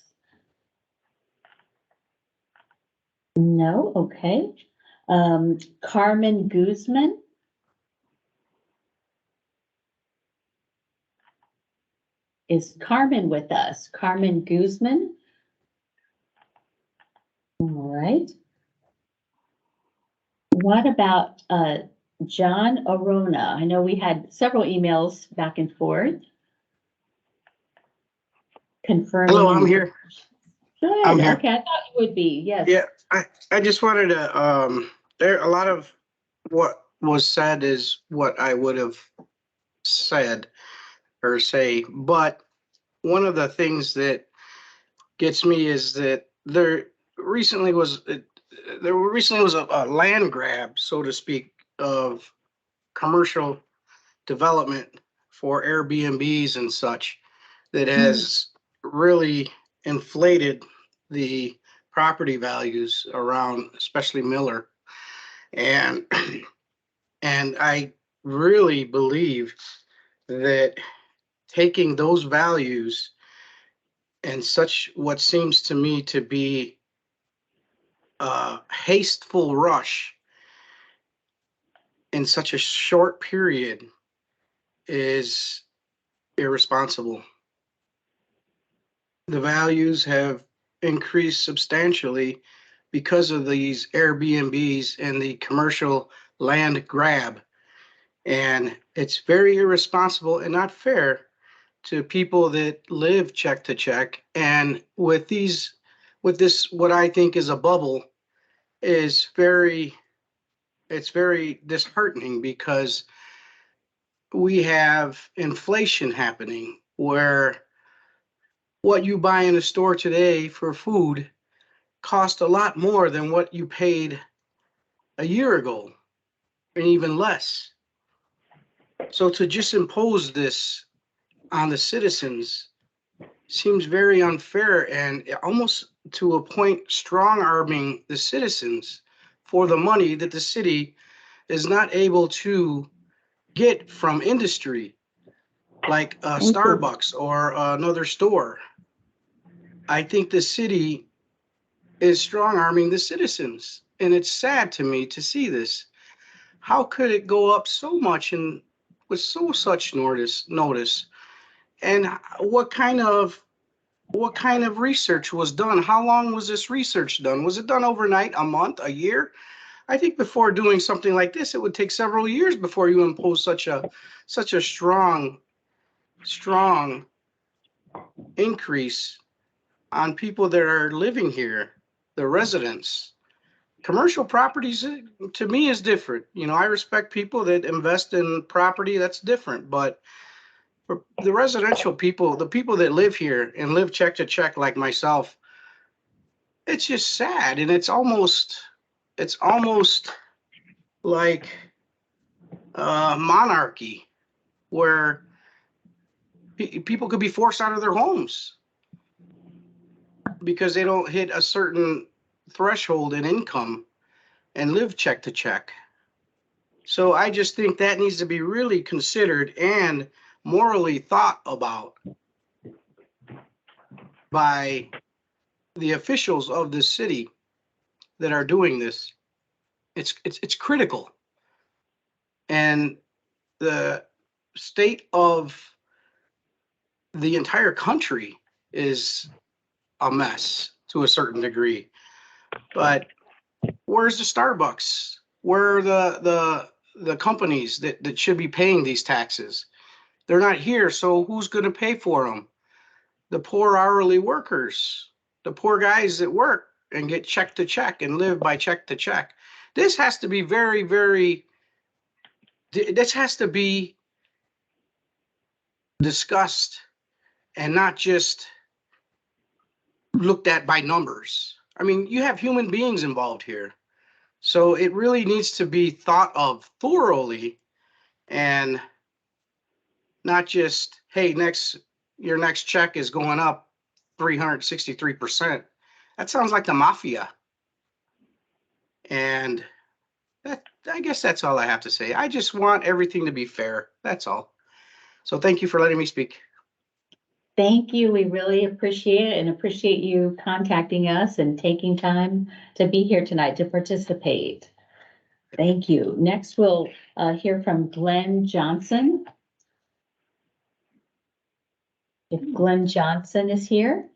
No, okay. Carmen Guzman? Is Carmen with us? Carmen Guzman? All right. What about John Arona? I know we had several emails back and forth. Confirming. Hello, I'm here. Good. I'm here. Okay, I thought you would be. Yes. Yeah, I just wanted to, there a lot of what was said is what I would have said or say, but one of the things that gets me is that there recently was a land grab, so to speak, of commercial development for Airbnbs and such that has really inflated the property values around, especially Miller. And I really believe that taking those values and such what seems to me to be a hasteful rush in such a short period is irresponsible. The values have increased substantially because of these Airbnbs and the commercial land grab. And it's very irresponsible and not fair to people that live check to check. And with this, what I think is a bubble is it's very disheartening because we have inflation happening where what you buy in a store today for food cost a lot more than what you paid a year ago, and even less. So to just impose this on the citizens seems very unfair and almost to a point strong arming the citizens for the money that the city is not able to get from industry, like Starbucks or another store. I think the city is strong arming the citizens, and it's sad to me to see this. How could it go up so much and with such notice? And what kind of research was done? How long was this research done? Was it done overnight, a month, a year? I think before doing something like this, it would take several years before you impose such a strong increase on people that are living here, the residents. Commercial properties, to me, is different. You know, I respect people that invest in property, that's different. But for the residential people, the people that live here and live check to check like myself, it's just sad. And it's almost like monarchy, where people could be forced out of their homes because they don't hit a certain threshold in income and live check to check. So I just think that needs to be really considered and morally thought about by the officials of this city that are doing this. It's critical. And the state of the entire country is a mess to a certain degree. But where's the Starbucks? Where are the companies that should be paying these taxes? They're not here, so who's going to pay for them? The poor hourly workers, the poor guys that work and get check to check and live by check to check. This has to be this has to be discussed and not just looked at by numbers. I mean, you have human beings involved here. So it really needs to be thought of thoroughly and not just, hey, your next check is going up 363%. That sounds like the mafia. And I guess that's all I have to say. I just want everything to be fair. That's all. So thank you for letting me speak. Thank you. We really appreciate it and appreciate you contacting us and taking time to be here tonight to participate. Thank you. Next, we'll hear from Glenn Johnson. If Glenn Johnson is here.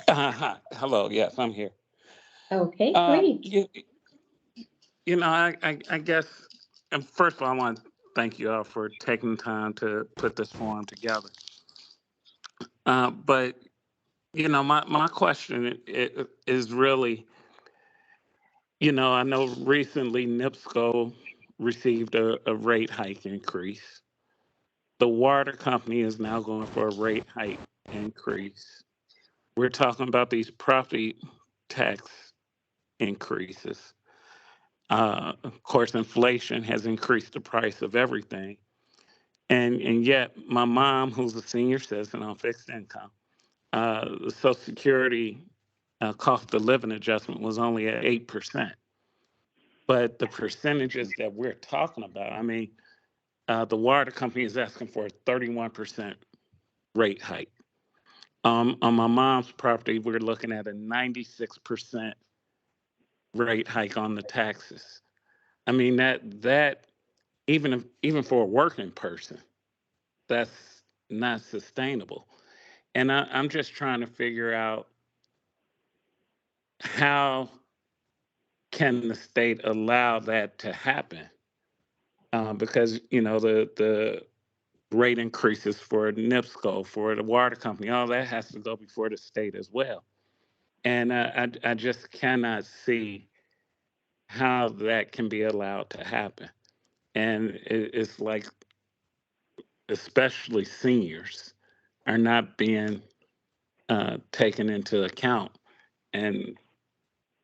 Hello. Yes, I'm here. Okay, great. You know, I guess, and first of all, I want to thank you all for taking the time to put this forum together. But, you know, my question is really, you know, I know recently NIPSCO received a rate hike increase. The water company is now going for a rate hike increase. We're talking about these property tax increases. Of course, inflation has increased the price of everything. And yet my mom, who's a senior citizen on fixed income, the Social Security cost of living adjustment was only at 8%. But the percentages that we're talking about, I mean, the water company is asking for a 31% rate hike. On my mom's property, we're looking at a 96% rate hike on the taxes. I mean, that even for a working person, that's not sustainable. And I'm just trying to figure out how can the state allow that to happen? Because, you know, the rate increases for NIPSCO, for the water company, all that has to go before the state as well. And I just cannot see how that can be allowed to happen. And it's like, especially seniors are not being taken into account. And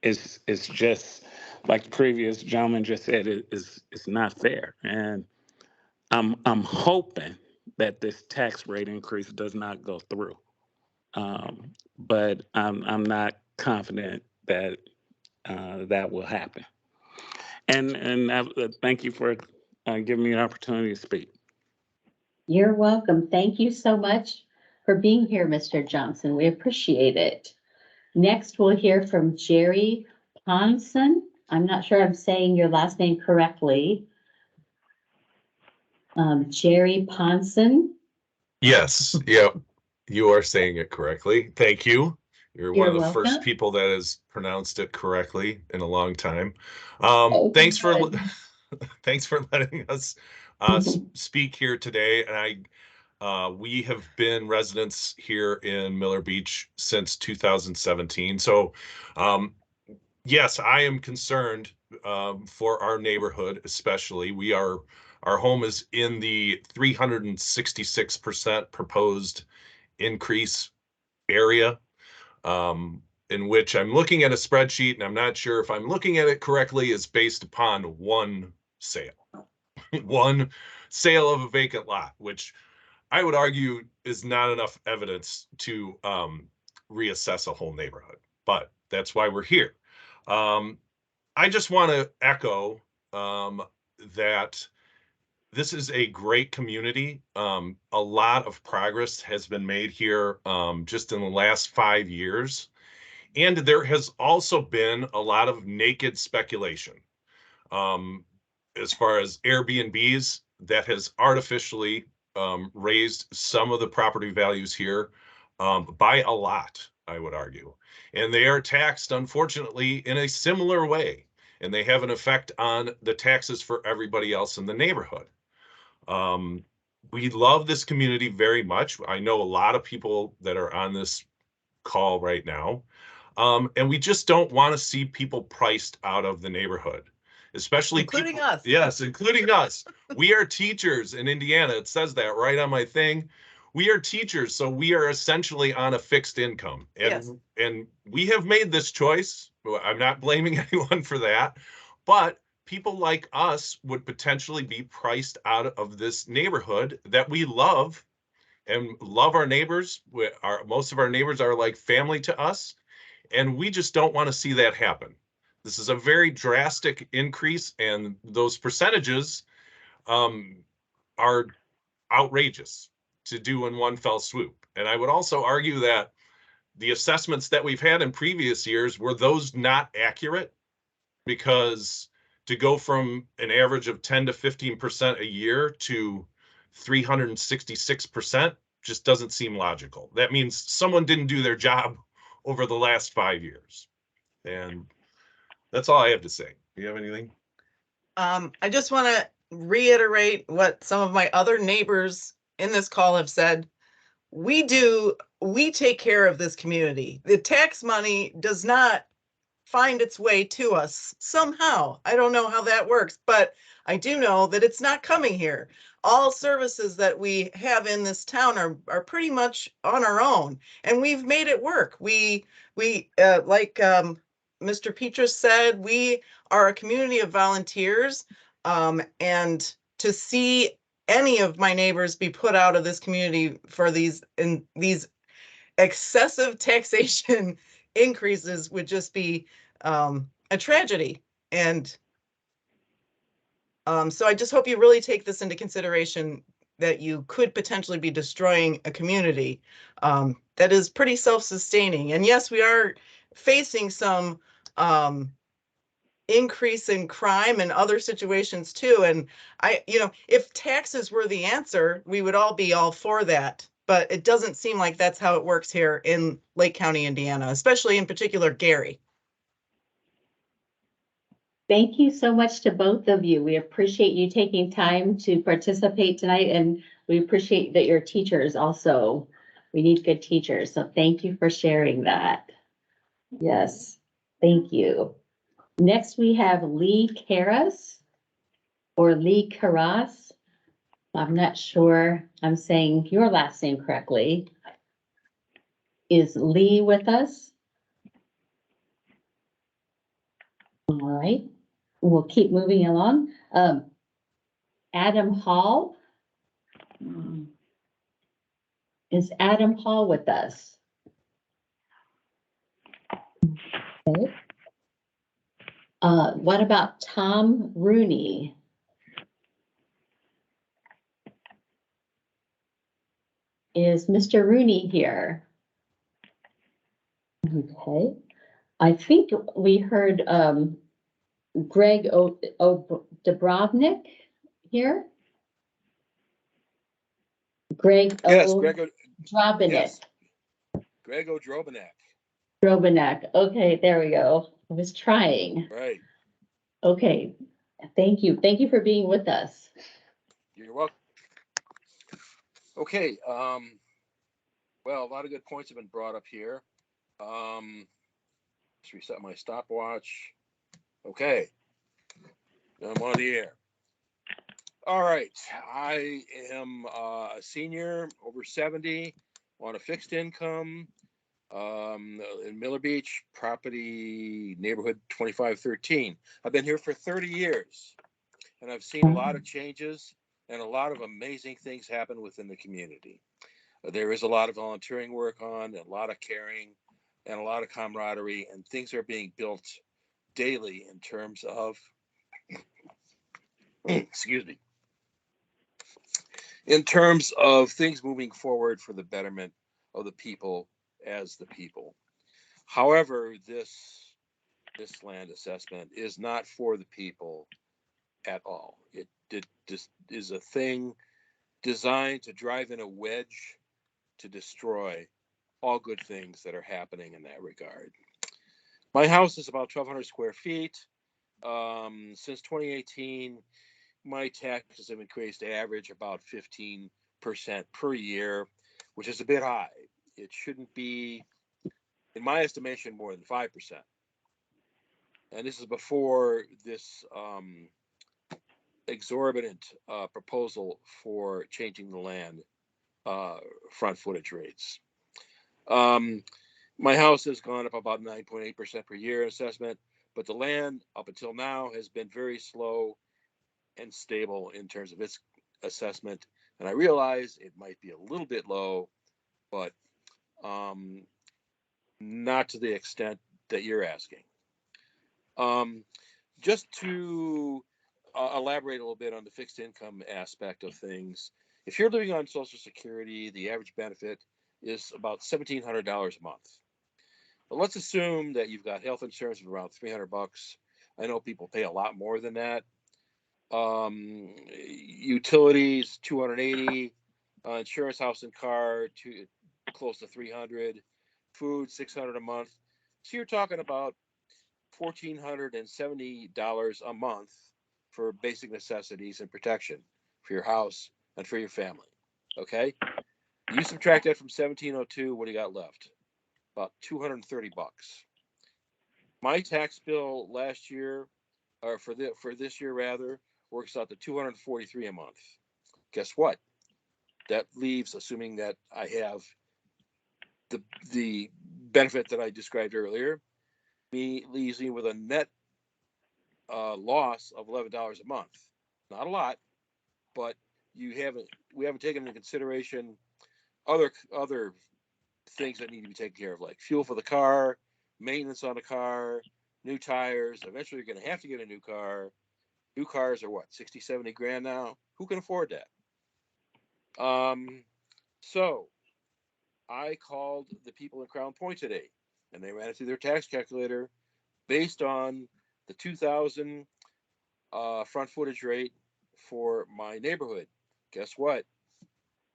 it's just like the previous gentleman just said, it's not fair. And I'm hoping that this tax rate increase does not go through. But I'm not confident that that will happen. And thank you for giving me an opportunity to speak. You're welcome. Thank you so much for being here, Mr. Johnson. We appreciate it. Next, we'll hear from Jerry Ponson. I'm not sure I'm saying your last name correctly. Jerry Ponson. Yes, yep, you are saying it correctly. Thank you. You're one of the first welcome. people that has pronounced it correctly in a long time. Thanks for thanks for letting us speak here today. And we have been residents here in Miller Beach since 2017. So, yes, I am concerned for our neighborhood, especially. Our home is in the 366% proposed increase area, in which I'm looking at a spreadsheet, and I'm not sure if I'm looking at it correctly, is based upon one sale. One sale of a vacant lot, which I would argue is not enough evidence to reassess a whole neighborhood. But that's why we're here. I just want to echo that this is a great community. A lot of progress has been made here just in the last 5 years. And there has also been a lot of naked speculation as far as Airbnbs that has artificially raised some of the property values here by a lot, I would argue. And they are taxed, unfortunately, in a similar way. And they have an effect on the taxes for everybody else in the neighborhood. We love this community very much. I know a lot of people that are on this call right now. And we just don't want to see people priced out of the neighborhood, especially including people, us. Yes, including us. We are teachers in Indiana. It says that right on my thing. We are teachers, so we are essentially on a fixed income. And we have made this choice. I'm not blaming anyone for that, but people like us would potentially be priced out of this neighborhood that we love and love our neighbors. Most of our neighbors are like family to us, and we just don't want to see that happen. This is a very drastic increase, and those percentages are outrageous to do in one fell swoop. And I would also argue that the assessments that we've had in previous years, were those not accurate? Because to go from an average of 10 to 15% a year to 366% just doesn't seem logical. That means someone didn't do their job over the last 5 years. And that's all I have to say. Do you have anything? I just want to reiterate what some of my other neighbors in this call have said. We take care of this community. The tax money does not find its way to us somehow. I don't know how that works, but I do know that it's not coming here. All services that we have in this town are pretty much on our own, and we've made it work. We like Mr. Petrus said, we are a community of volunteers, and to see any of my neighbors be put out of this community for these excessive taxation increases would just be a tragedy. And so I just hope you really take this into consideration, that you could potentially be destroying a community that is pretty self-sustaining. And yes, we are facing some increase in crime and other situations too. And if taxes were the answer, we would all be all for that. But it doesn't seem like that's how it works here in Lake County, Indiana, especially in particular, Gary. Thank you so much to both of you. We appreciate you taking time to participate tonight. And we appreciate that you're teachers also. We need good teachers, so thank you for sharing that. Yes, thank you. Next, we have Lee Karas or Lee Karas. I'm not sure I'm saying your last name correctly. Is Lee with us? All right, we'll keep moving along. Adam Hall. Is Adam Hall with us? Okay. What about Tom Rooney? Is Mr. Rooney here? Okay. I think we heard Greg Dubrovnik here. Greg Yes, Greg Drobinek. yes. Greg O'Drobanek. Drobinek. Okay, there we go. I was trying. Right. Okay. Thank you. Thank you for being with us. You're welcome. Okay. Well, a lot of good points have been brought up here. Let's reset my stopwatch. Okay. I'm on the air. All right. I am a senior over 70 on a fixed income in Miller Beach, property neighborhood 2513. I've been here for 30 years and I've seen a lot of changes and a lot of amazing things happen within the community. There is a lot of volunteering work on, a lot of caring, and a lot of camaraderie, and things are being built daily in terms of, excuse me, in terms of things moving forward for the betterment of the people as the people. However, this land assessment is not for the people at all. It just is a thing designed to drive in a wedge to destroy all good things that are happening in that regard. My house is about 1,200 square feet. Since 2018, my taxes have increased to average about 15% per year, which is a bit high. It shouldn't be, in my estimation, more than 5%. And this is before this exorbitant proposal for changing the land front footage rates. My house has gone up about 9.8% per year in assessment, but the land up until now has been very slow and stable in terms of its assessment. And I realize it might be a little bit low, but not to the extent that you're asking. Just to elaborate a little bit on the fixed income aspect of things, if you're living on Social Security, the average benefit is about $1,700 a month. But let's assume that you've got health insurance of around $300. I know people pay a lot more than that. Utilities, $280, insurance, house and car, close to $300, food, $600 a month. So you're talking about $1,470 a month for basic necessities and protection for your house and for your family. Okay, you subtract that from 1,702. What do you got left? About $230. My tax bill last year, or for this year rather, works out to $243 a month. Guess what? That leaves, assuming that I have the benefit that I described earlier, leaves me with a net loss of $11 a month. Not a lot, but we haven't taken into consideration other things that need to be taken care of, like fuel for the car, maintenance on the car, new tires. Eventually you're going to have to get a new car. New cars are what, 60, 70 grand now? Who can afford that? So I called the people in Crown Point today, and they ran it through their tax calculator based on the 2000 front footage rate for my neighborhood. Guess what?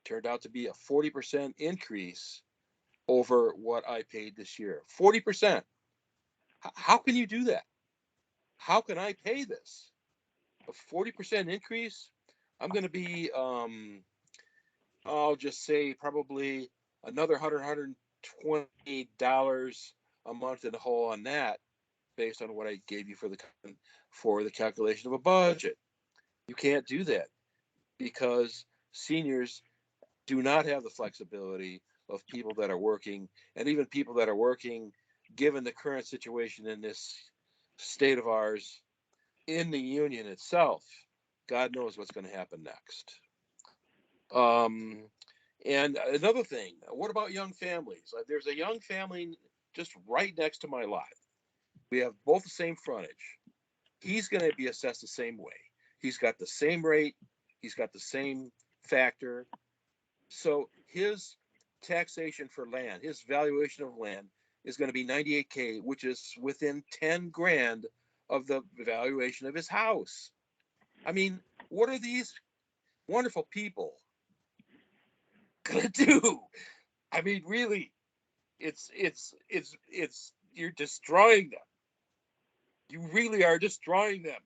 Turned out to be a 40% increase over what I paid this year. 40%. How can you do that? How can I pay this? A 40% increase? I'm going to be I'll just say probably another $120 a month in the hole on that, based on what I gave you for the calculation of a budget. You can't do that because seniors do not have the flexibility of people that are working, and even people that are working, given the current situation in this state of ours, in the union itself, God knows what's going to happen next. And another thing, what about young families? There's a young family just right next to my lot. We have both the same frontage. He's going to be assessed the same way. He's got the same rate. He's got the same factor. So his taxation for land, his valuation of land is going to be $98K, which is within 10 grand of the valuation of his house. I mean, what are these wonderful people gonna do? I mean, really, it's you're destroying them. You really are destroying them.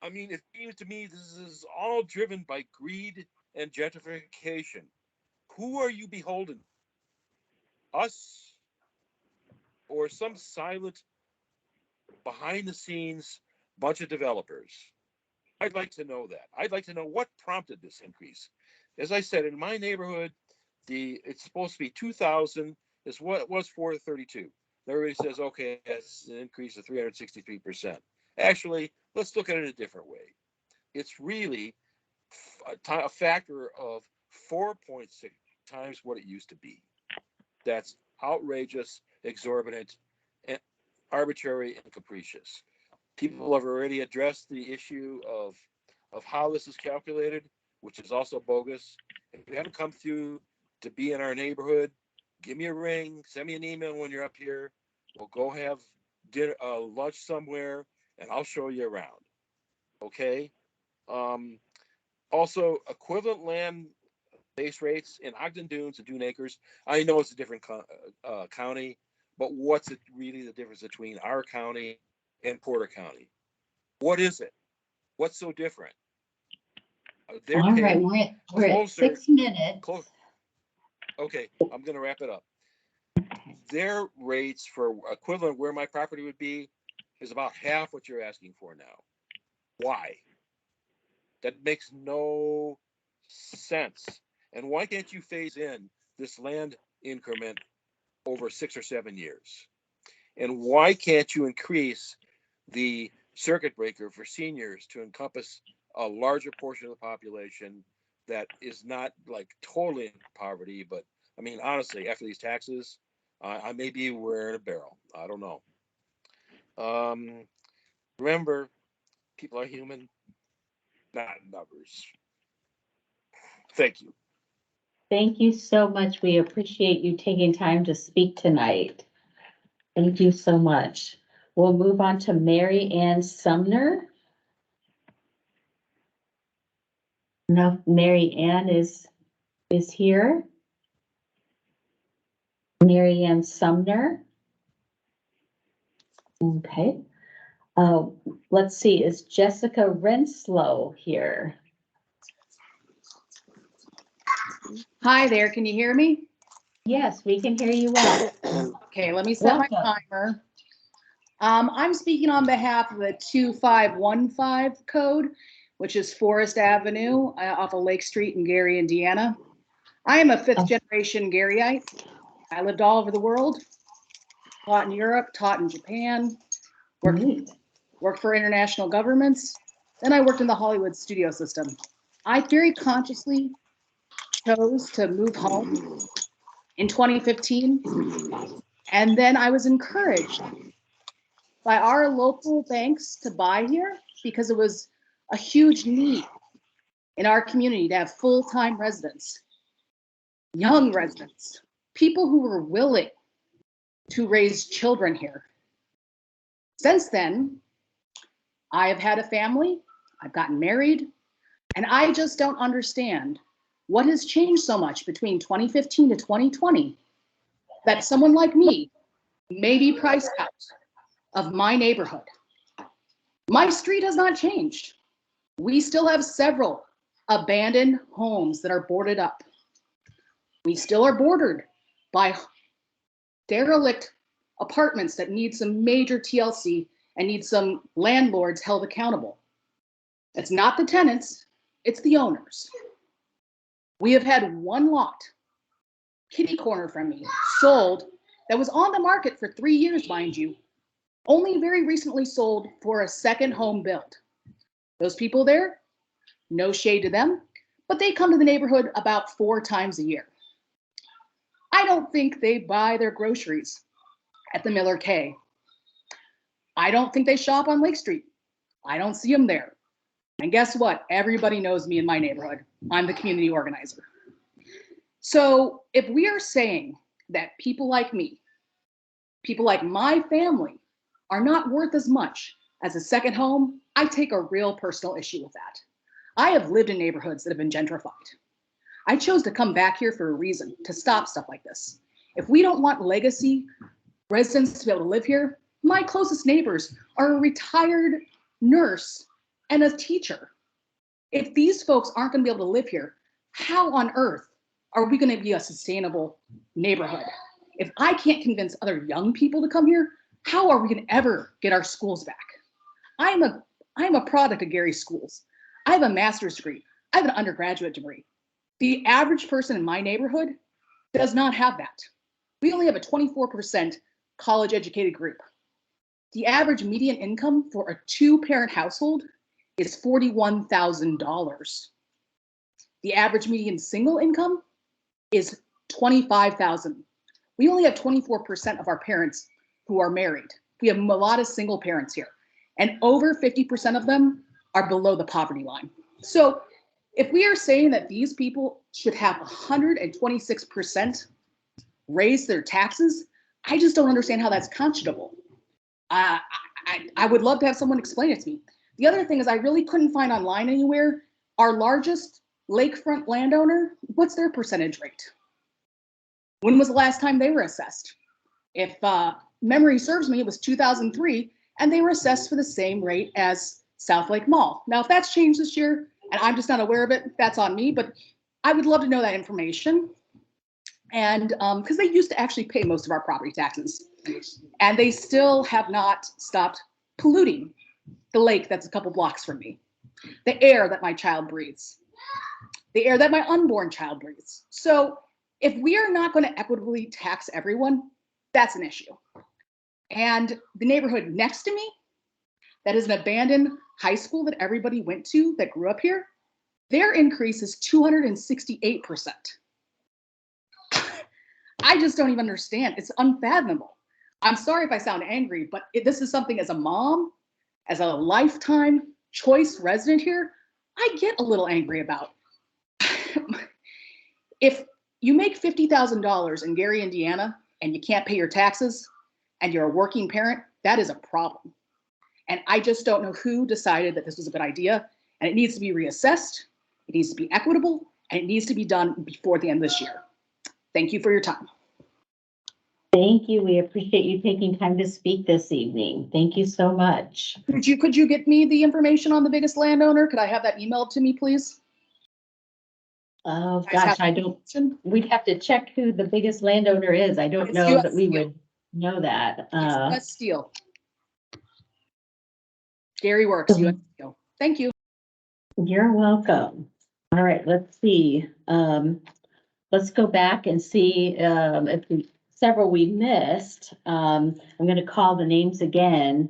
I mean, it seems to me this is all driven by greed and gentrification. Who are you beholden? Us or some silent, behind the scenes bunch of developers? I'd like to know that. I'd like to know what prompted this increase. As I said, in my neighborhood, it's supposed to be 2,000. Is what it was 432. Everybody says, okay, that's an increase of 363%. Actually, let's look at it a different way. It's really a factor of 4.6 times what it used to be. That's outrageous, exorbitant, and arbitrary and capricious. People have already addressed the issue of how this is calculated, which is also bogus. If you haven't come through to be in our neighborhood, give me a ring, send me an email when you're up here. We'll go have dinner, lunch somewhere, and I'll show you around. Okay. Also, equivalent land base rates in Ogden Dunes and Dune Acres. I know it's a different county, but what's it really the difference between our county and Porter County? What is it? What's so different? They're All right, paid we're at 6 minutes. Okay, I'm going to wrap it up. Their rates for equivalent where my property would be is about half what you're asking for now. Why? That makes no sense. And why can't you phase in this land increment over 6 or 7 years? And why can't you increase the circuit breaker for seniors to encompass a larger portion of the population that is not like totally in poverty, but I mean, honestly, after these taxes, I may be wearing a barrel. I don't know. Remember, people are human, not numbers. Thank you. Thank you so much. We appreciate you taking time to speak tonight. Thank you so much. We'll move on to Mary Ann Sumner. No, Mary Ann is here. Mary Ann Sumner. Okay. Let's see, is Jessica Renslow here? Hi there, can you hear me? Yes, we can hear you well. Okay, let me set my Welcome. timer. I'm speaking on behalf of the 2515 code, which is Forest Avenue off of Lake Street in Gary, Indiana. I am a fifth generation Garyite. I lived all over the world, taught in Europe, taught in Japan, worked for international governments. Then I worked in the Hollywood studio system. I very consciously chose to move home in 2015. And then I was encouraged by our local banks to buy here because it was a huge need in our community to have full-time residents, young residents, people who were willing to raise children here. Since then, I have had a family, I've gotten married, and I just don't understand what has changed so much between 2015 to 2020 that someone like me may be priced out of my neighborhood. My street has not changed. We still have several abandoned homes that are boarded up. We still are bordered by derelict apartments that need some major TLC and need some landlords held accountable. It's not the tenants, it's the owners. We have had one lot, kitty corner from me, sold, that was on the market for 3 years, mind you, only very recently sold for a second home build. Those people there, no shade to them, but they come to the neighborhood about 4 times a year. I don't think they buy their groceries at the Miller K. I don't think they shop on Lake Street. I don't see them there. And guess what? Everybody knows me in my neighborhood. I'm the community organizer. So if we are saying that people like me, people like my family, are not worth as much as a second home, I take a real personal issue with that. I have lived in neighborhoods that have been gentrified. I chose to come back here for a reason, to stop stuff like this. If we don't want legacy residents to be able to live here, my closest neighbors are a retired nurse and a teacher. If these folks aren't going to be able to live here, how on earth are we going to be a sustainable neighborhood? If I can't convince other young people to come here, how are we going to ever get our schools back? I'm a product of Gary's schools. I have a master's degree. I have an undergraduate degree. The average person in my neighborhood does not have that. We only have a 24% college educated group. The average median income for a 2-parent household is $41,000. The average median single income is $25,000. We only have 24% of our parents who are married. We have a lot of single parents here, and over 50% of them are below the poverty line. So if we are saying that these people should have 126% raise their taxes, I just don't understand how that's conscionable. I would love to have someone explain it to me. The other thing is I really couldn't find online anywhere, our largest lakefront landowner, what's their percentage rate? When was the last time they were assessed? If memory serves me, it was 2003, and they were assessed for the same rate as South Lake Mall. Now, if that's changed this year, and I'm just not aware of it, that's on me, but I would love to know that information. And because they used to actually pay most of our property taxes, and they still have not stopped polluting the lake that's a couple blocks from me, the air that my child breathes, the air that my unborn child breathes. So if we are not going to equitably tax everyone, that's an issue. And the neighborhood next to me, that is an abandoned high school that everybody went to that grew up here, their increase is 268%. I just don't even understand. It's unfathomable. I'm sorry if I sound angry, but this is something as a mom, as a lifetime choice resident here, I get a little angry about. If you make $50,000 in Gary, Indiana, and you can't pay your taxes, and you're a working parent, that is a problem. And I just don't know who decided that this was a good idea, and it needs to be reassessed, it needs to be equitable, and it needs to be done before the end of this year. Thank you for your time. Thank you. We appreciate you taking time to speak this evening. Thank you so much. Could you get me the information on the biggest landowner? Could I have that emailed to me, please? Oh, gosh, I don't, we'd have to check who the biggest landowner is. I don't know that we would know that. US Steel. Gary Works, US Steel. Thank you. You're welcome. All right, let's see. Let's go back and see if several we missed. I'm going to call the names again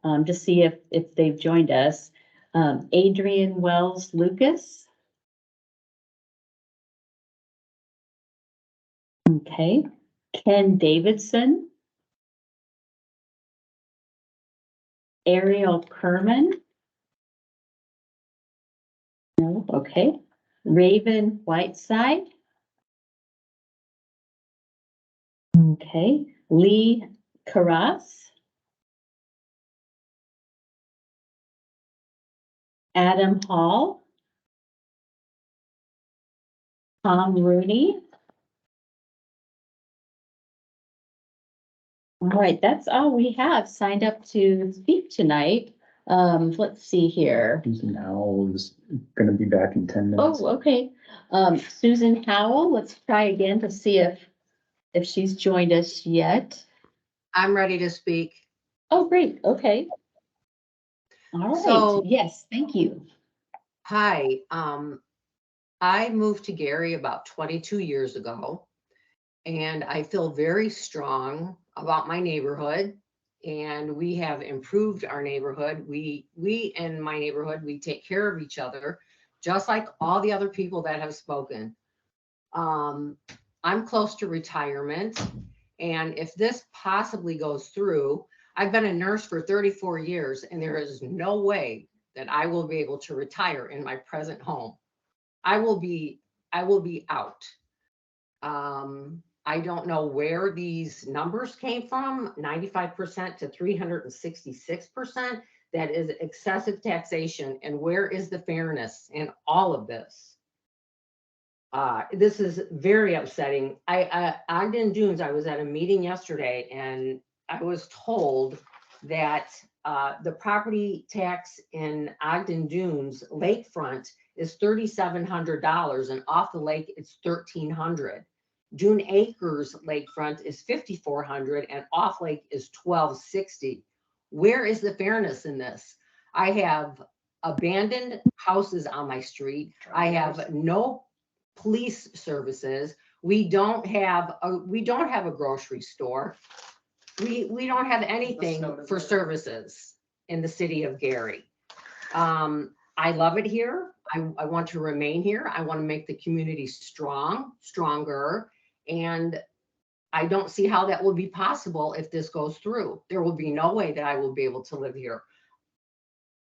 to see if they've joined us. Adrian Wells Lucas. Okay. Ken Davidson. Ariel Kerman. No, okay. Raven Whiteside. Okay. Lee Carras. Adam Hall. Tom Rooney. All right, that's all we have signed up to speak tonight. Let's see here. Susan Howell is gonna be back in 10 minutes. Oh, okay. Susan Howell, let's try again to see if she's joined us yet. I'm ready to speak. Oh, great. Okay. All right. So- Yes, thank you. Hi, I moved to Gary about 22 years ago, and I feel very strong about my neighborhood, and we have improved our neighborhood. We in my neighborhood, we take care of each other, just like all the other people that have spoken. I'm close to retirement, and if this possibly goes through, I've been a nurse for 34 years, and there is no way that I will be able to retire in my present home. I will be out. I don't know where these numbers came from, 95% to 366%. That is excessive taxation. And where is the fairness in all of this? This is very upsetting. Ogden Dunes, I was at a meeting yesterday and I was told that the property tax in Ogden Dunes lakefront is $3,700 and off the lake it's $1,300. Dune Acres lakefront is $5,400 and off lake is $1,260. Where is the fairness in this? I have abandoned houses on my street. I have no police services. We don't have a grocery store. We don't have anything for services in the city of Gary. I love it here. I want to remain here. I want to make the community stronger. And I don't see how that will be possible if this goes through. There will be no way that I will be able to live here.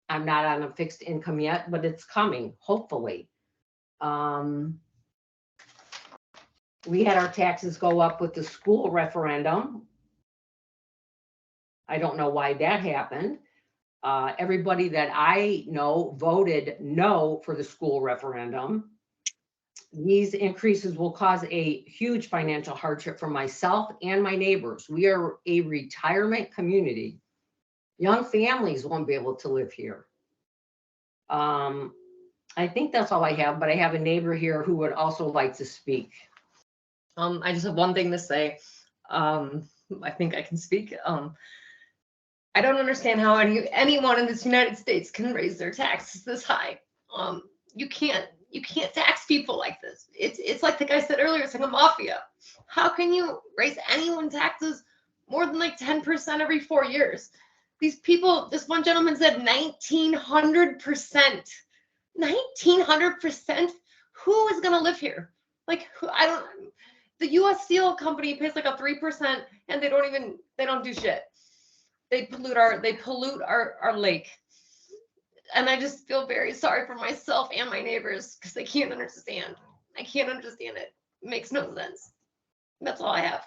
I'm not on a fixed income yet, but it's coming, hopefully. We had our taxes go up with the school referendum. I don't know why that happened. Everybody that I know voted no for the school referendum. These increases will cause a huge financial hardship for myself and my neighbors. We are a retirement community. Young families won't be able to live here. I think that's all I have, but I have a neighbor here who would also like to speak. I just have one thing to say. I think I can speak. I don't understand how anyone in this United States can raise their taxes this high. You can't tax people like this. It's like the guy said earlier, it's like a mafia. How can you raise anyone's taxes more than like 10% every 4 years? These people, this one gentleman said 1,900%. 1,900%? Who is gonna live here? Like, the US Steel Company pays like a 3% and they don't do shit. They pollute our lake. And I just feel very sorry for myself and my neighbors because they can't understand. I can't understand it. It makes no sense. That's all I have.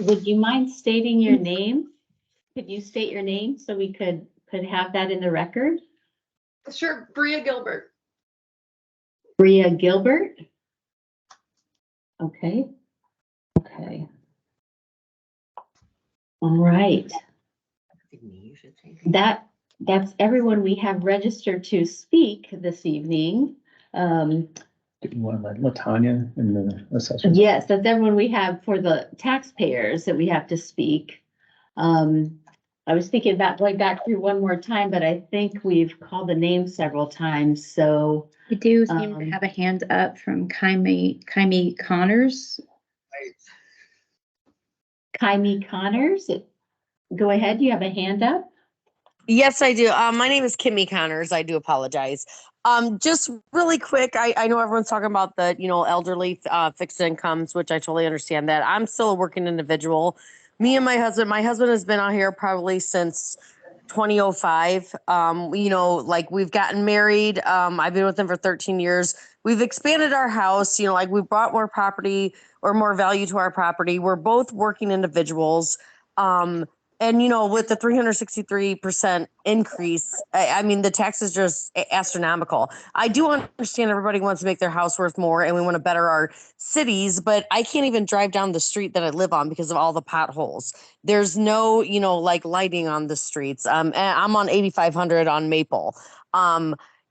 Would you mind stating your name? Could you state your name so we could have that in the record? Sure, Bria Gilbert. Bria Gilbert? Okay. Okay. All right. That's everyone we have registered to speak this evening. Do you want to let Tanya and the assessor? Yes, that's everyone we have for the taxpayers that we have to speak. I was thinking about going back through one more time, but I think we've called the name several times, so. We do seem to have a hand up from Kylie Connors. Kylie Connors, go ahead, you have a hand up? Yes, I do. My name is Kimmy Connors. I do apologize. Just really quick, I know everyone's talking about the, elderly fixed incomes, which I totally understand that. I'm still a working individual. Me and my husband has been out here probably since 2005. We've gotten married. I've been with him for 13 years. We've expanded our house, we've brought more property or more value to our property. We're both working individuals. And, you know, with the 363% increase, I mean, the tax is just astronomical. I do understand everybody wants to make their house worth more and we want to better our cities, but I can't even drive down the street that I live on because of all the potholes. There's no, you know, like lighting on the streets. And I'm on 8500 on Maple.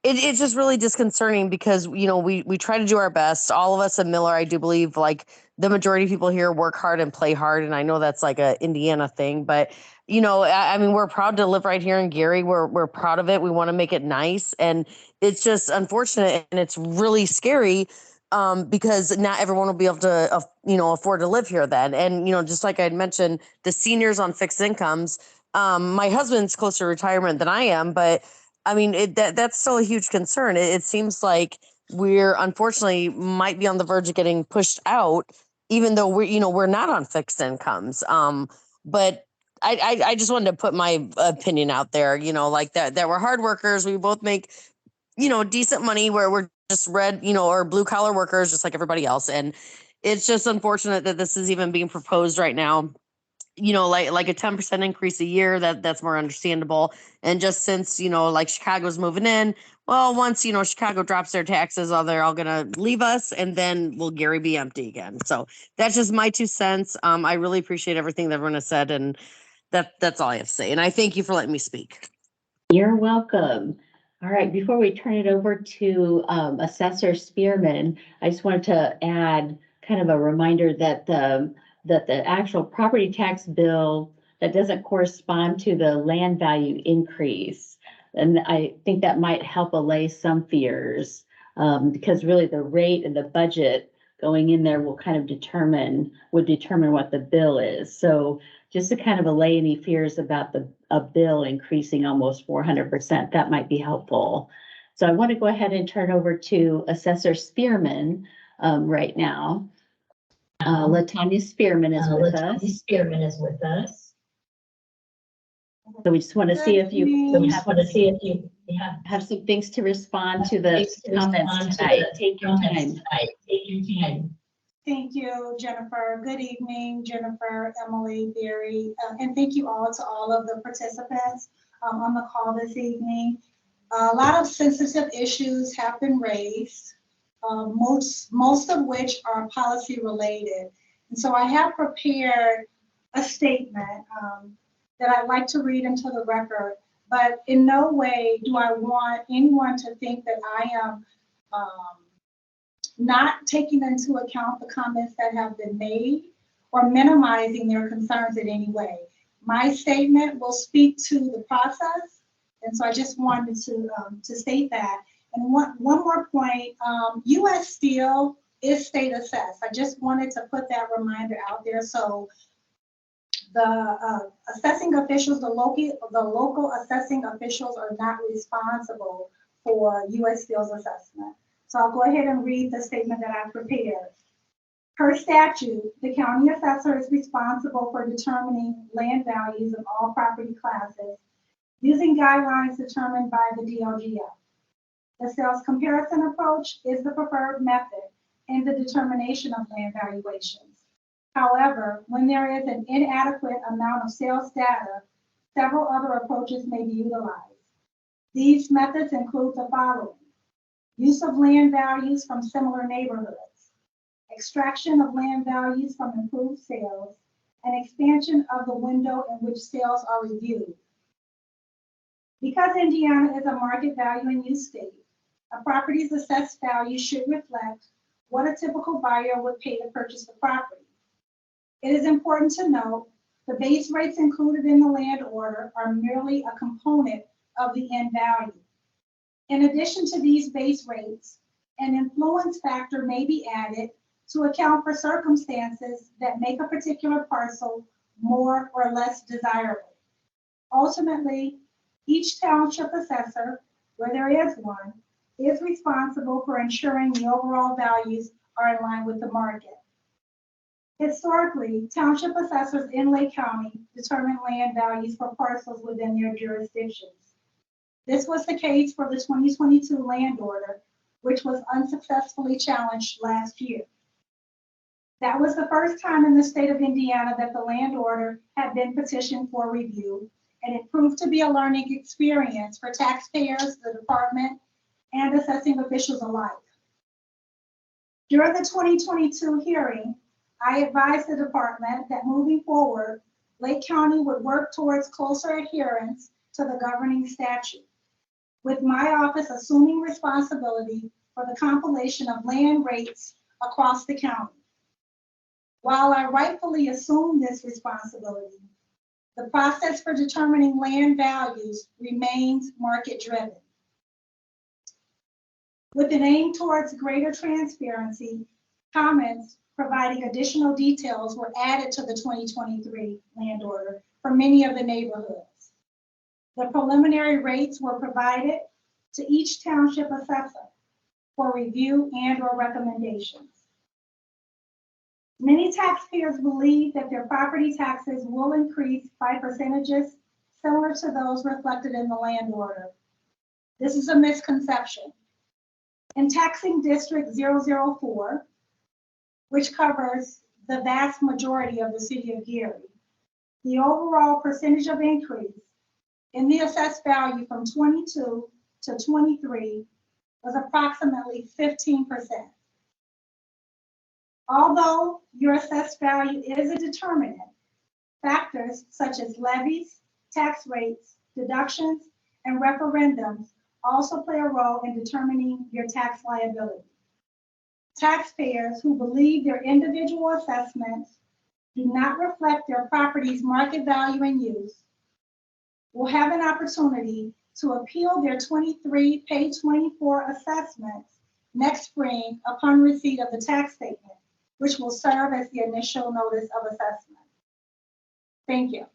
It's just really disconcerting because, you know, we try to do our best. All of us at Miller, I do believe, like the majority of people here work hard and play hard. And I know that's like a Indiana thing, but you know, I mean, we're proud to live right here in Gary. We're proud of it. We want to make it nice. And it's just unfortunate and it's really scary because not everyone will be able to, you know, afford to live here then. And, you know, just like I had mentioned, the seniors on fixed incomes, my husband's closer to retirement than I am, but I mean, that's still a huge concern. It seems like we're unfortunately might be on the verge of getting pushed out, even though we're not on fixed incomes. But I just wanted to put my opinion out there, you know, like that we're hard workers. We both make, you know, decent money where we're just red, you know, or blue collar workers, just like everybody else. And it's just unfortunate that this is even being proposed right now. You know, like a 10% increase a year, that's more understandable. And just since, you know, like Chicago's moving in, well, once, you know, Chicago drops their taxes, they're all gonna leave us and then will Gary be empty again. So that's just my 2 cents. I really appreciate everything that everyone has said, and that's all I have to say. And I thank you for letting me speak. You're welcome. All right, before we turn it over to Assessor Spearman, I just wanted to add kind of a reminder that the actual property tax bill that doesn't correspond to the land value increase. And I think that might help allay some fears because really the rate and the budget going in there will kind of determine what the bill is. So just to kind of allay any fears about a bill increasing almost 400%, that might be helpful. So I want to go ahead and turn over to Assessor Spearman right now. Latanya Spearman is with us. So we just want to see if you have some things to respond to the comments tonight. Take your time. Thank you, Jennifer. Good evening, Jennifer, Emily, Barry, and thank you all to all of the participants on the call this evening. A lot of sensitive issues have been raised. Most of which are policy related. And so I have prepared a statement that I'd like to read into the record, but in no way do I want anyone to think that I am not taking into account the comments that have been made or minimizing their concerns in any way. My statement will speak to the process. And so I just wanted to state that. And one more point, U.S. Steel is state assessed. I just wanted to put that reminder out there. So the assessing officials, the local assessing officials are not responsible for U.S. Steel's assessment. So I'll go ahead and read the statement that I prepared. Per statute, the county assessor is responsible for determining land values of all property classes using guidelines determined by the DLGF. The sales comparison approach is the preferred method in the determination of land valuations. However, when there is an inadequate amount of sales data, several other approaches may be utilized. These methods include the following: use of land values from similar neighborhoods, extraction of land values from improved sales, and expansion of the window in which sales are reviewed. Because Indiana is a market value and use state, a property's assessed value should reflect what a typical buyer would pay to purchase the property. It is important to note the base rates included in the land order are merely a component of the end value. In addition to these base rates, an influence factor may be added to account for circumstances that make a particular parcel more or less desirable. Ultimately, each township assessor, where there is one, is responsible for ensuring the overall values are in line with the market. Historically, township assessors in Lake County determine land values for parcels within their jurisdictions. This was the case for the 2022 land order, which was unsuccessfully challenged last year. That was the first time in the state of Indiana that the land order had been petitioned for review, and it proved to be a learning experience for taxpayers, the department, and assessing officials alike. During the 2022 hearing, I advised the department that moving forward, Lake County would work towards closer adherence to the governing statute, with my office assuming responsibility for the compilation of land rates across the county. While I rightfully assume this responsibility, the process for determining land values remains market-driven. With an aim towards greater transparency, comments providing additional details were added to the 2023 land order for many of the neighborhoods. The preliminary rates were provided to each township assessor for review and/or recommendations. Many taxpayers believe that their property taxes will increase by percentages similar to those reflected in the land order. This is a misconception. In taxing District 004, which covers the vast majority of the city of Gary, the overall percentage of increase in the assessed value from 22 to 23 was approximately 15%. Although your assessed value is a determinant, factors such as levies, tax rates, deductions, and referendums also play a role in determining your tax liability. Taxpayers who believe their individual assessments do not reflect their property's market value and use will have an opportunity to appeal their 23 page 24 assessments next spring upon receipt of the tax statement, which will serve as the initial notice of assessment. Thank you.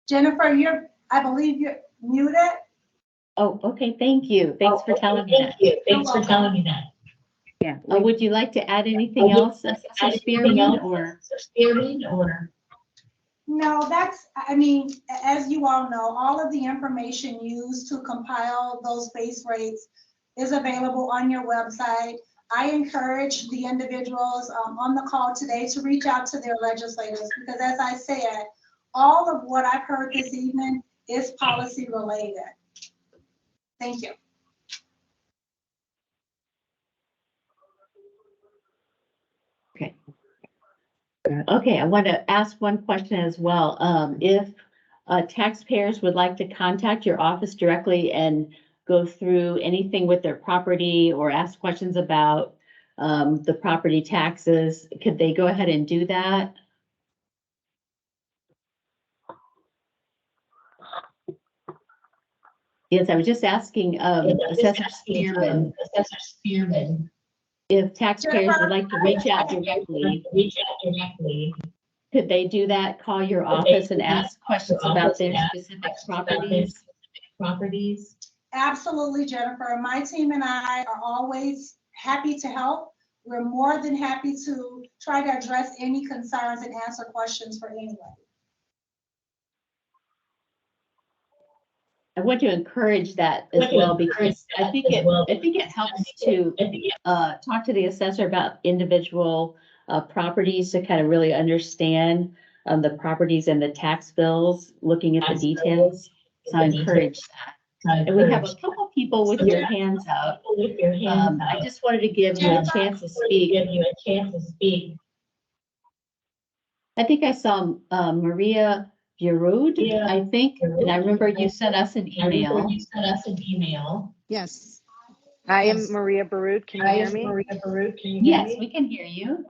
Jennifer, I believe you're muted. Oh, okay, thank you. Thanks for telling me that. Thanks for telling me that. Yeah. Would you like to add anything else, Assessor Spearman, or? No, I mean, as you all know, all of the information used to compile those base rates is available on your website. I encourage the individuals on the call today to reach out to their legislators, because as I said, all of what I've heard this evening is policy related. Thank you. Okay. Okay, I want to ask one question as well. If taxpayers would like to contact your office directly and go through anything with their property or ask questions about the property taxes, could they go ahead and do that? Yes, I was just asking Assessor Spearman. If taxpayers would like to reach out directly, could they do that? Call your office and ask questions about their specific properties? Absolutely, Jennifer. My team and I are always happy to help. We're more than happy to try to address any concerns and answer questions for anyone. I want to encourage that as well, because I think it helps to talk to the assessor about individual properties to kind of really understand the properties and the tax bills, looking at the details. So I encourage that. And we have a couple people with your hands up. I just wanted to give you a chance to speak. I think I saw Maria Giroud, I think, and I remember you sent us an email. Yes. I am Maria Barud. Can you hear me? Yes, we can hear you.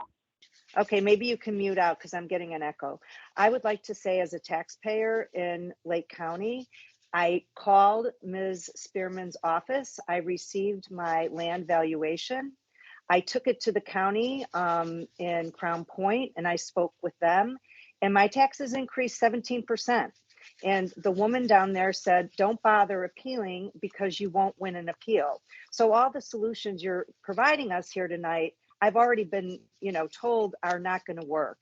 Okay, maybe you can mute out because I'm getting an echo. I would like to say, as a taxpayer in Lake County, I called Ms. Spearman's office. I received my land valuation. I took it to the county in Crown Point, and I spoke with them, and my taxes increased 17%. And the woman down there said, don't bother appealing because you won't win an appeal. So all the solutions you're providing us here tonight, I've already been, told are not going to work.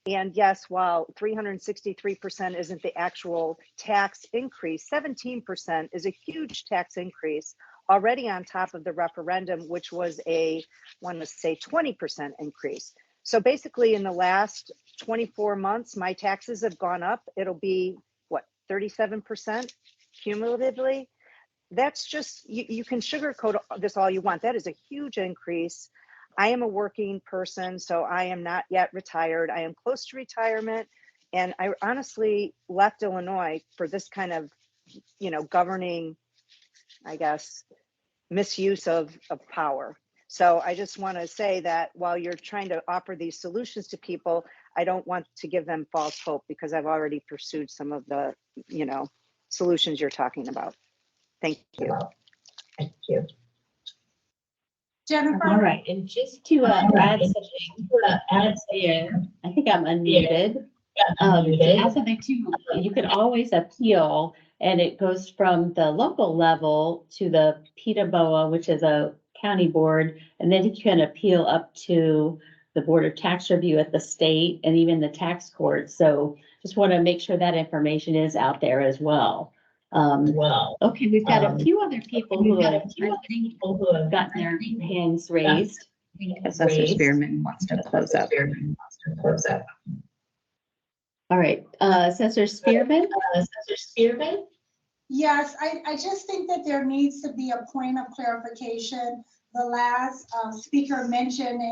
And yes, while 363% isn't the actual tax increase, 17% is a huge tax increase already on top of the referendum, which was I want to say 20% increase. So basically in the last 24 months, my taxes have gone up. It'll be what, 37% cumulatively? That's just, you can sugarcoat this all you want. That is a huge increase. I am a working person, so I am not yet retired. I am close to retirement. And I honestly left Illinois for this kind of, governing, I guess, misuse of power. So I just want to say that while you're trying to offer these solutions to people, I don't want to give them false hope, because I've already pursued some of the, solutions you're talking about. Thank you. Thank you. Jennifer? All right, and just to add something, I think I'm unmuted. Add something too, you can always appeal, and it goes from the local level to the PETA-BOA, which is a county board, and then you can appeal up to the Board of Tax Review at the state and even the tax court. So just want to make sure that information is out there as well. Okay, we've got a few other people who have gotten their hands raised. Assessor Spearman wants to close up. All right, Assessor Spearman? Yes, I just think that there needs to be a point of clarification. The last speaker mentioned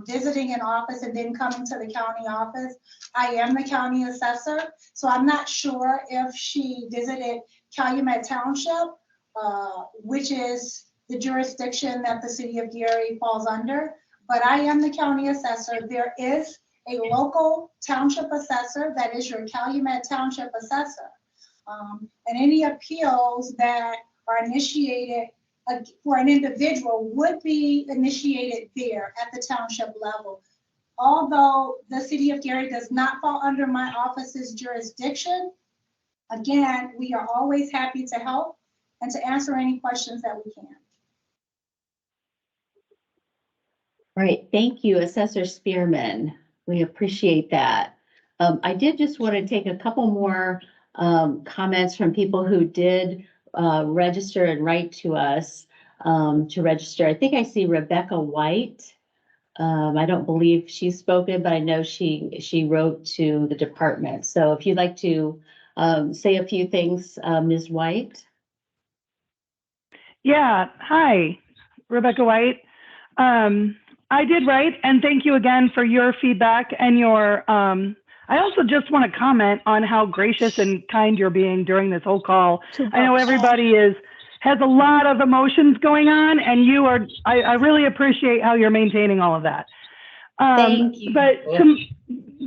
visiting an office and then coming to the county office. I am the county assessor, so I'm not sure if she visited Calumet Township, which is the jurisdiction that the city of Gary falls under, but I am the county assessor. There is a local township assessor that is your Calumet Township assessor. And any appeals that are initiated for an individual would be initiated there at the township level. Although the city of Gary does not fall under my office's jurisdiction, again, we are always happy to help and to answer any questions that we can. All right, thank you, Assessor Spearman. We appreciate that. I did just want to take a couple more comments from people who did register and write to us to register. I think I see Rebecca White. I don't believe she's spoken, but I know she wrote to the department. So if you'd like to say a few things, Ms. White. Yeah, hi, Rebecca White. I did write, and thank you again for your feedback and your, I also just want to comment on how gracious and kind you're being during this whole call. I know everybody has a lot of emotions going on, and you are, I really appreciate how you're maintaining all of that. Thank you. But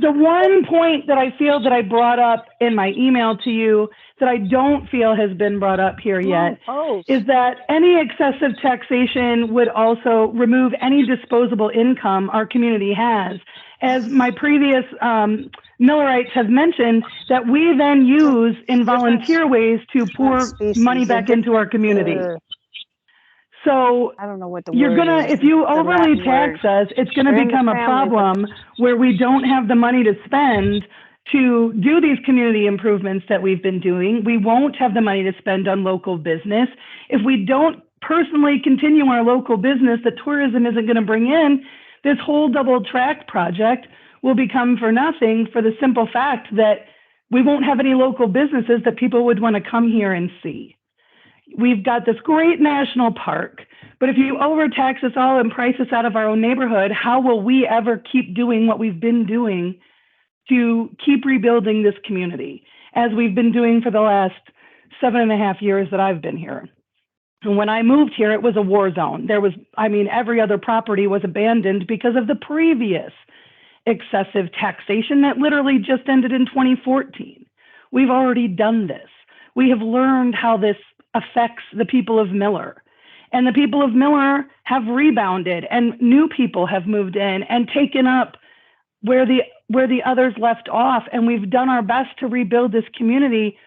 the one point that I feel that I brought up in my email to you that I don't feel has been brought up here yet is that any excessive taxation would also remove any disposable income our community has. As my previous Millerites have mentioned, that we then use in volunteer ways to pour money back into our community. So I don't know what the you're word gonna, is, if you the overly Latin tax word. us, it's gonna become a problem where we don't have the money to spend to do these community improvements that we've been doing. We won't have the money to spend on local business. If we don't personally continue our local business that tourism isn't gonna bring in, this whole double track project will become for nothing, for the simple fact that we won't have any local businesses that people would want to come here and see. We've got this great national park, but if you overtax us all and price us out of our own neighborhood, how will we ever keep doing what we've been doing to keep rebuilding this community, as we've been doing for the last 7.5 years that I've been here? And when I moved here, it was a war zone. There was, I mean, every other property was abandoned because of the previous excessive taxation that literally just ended in 2014. We've already done this. We have learned how this affects the people of Miller. And the people of Miller have rebounded, and new people have moved in and taken up where the others left off. And we've done our best to rebuild this community,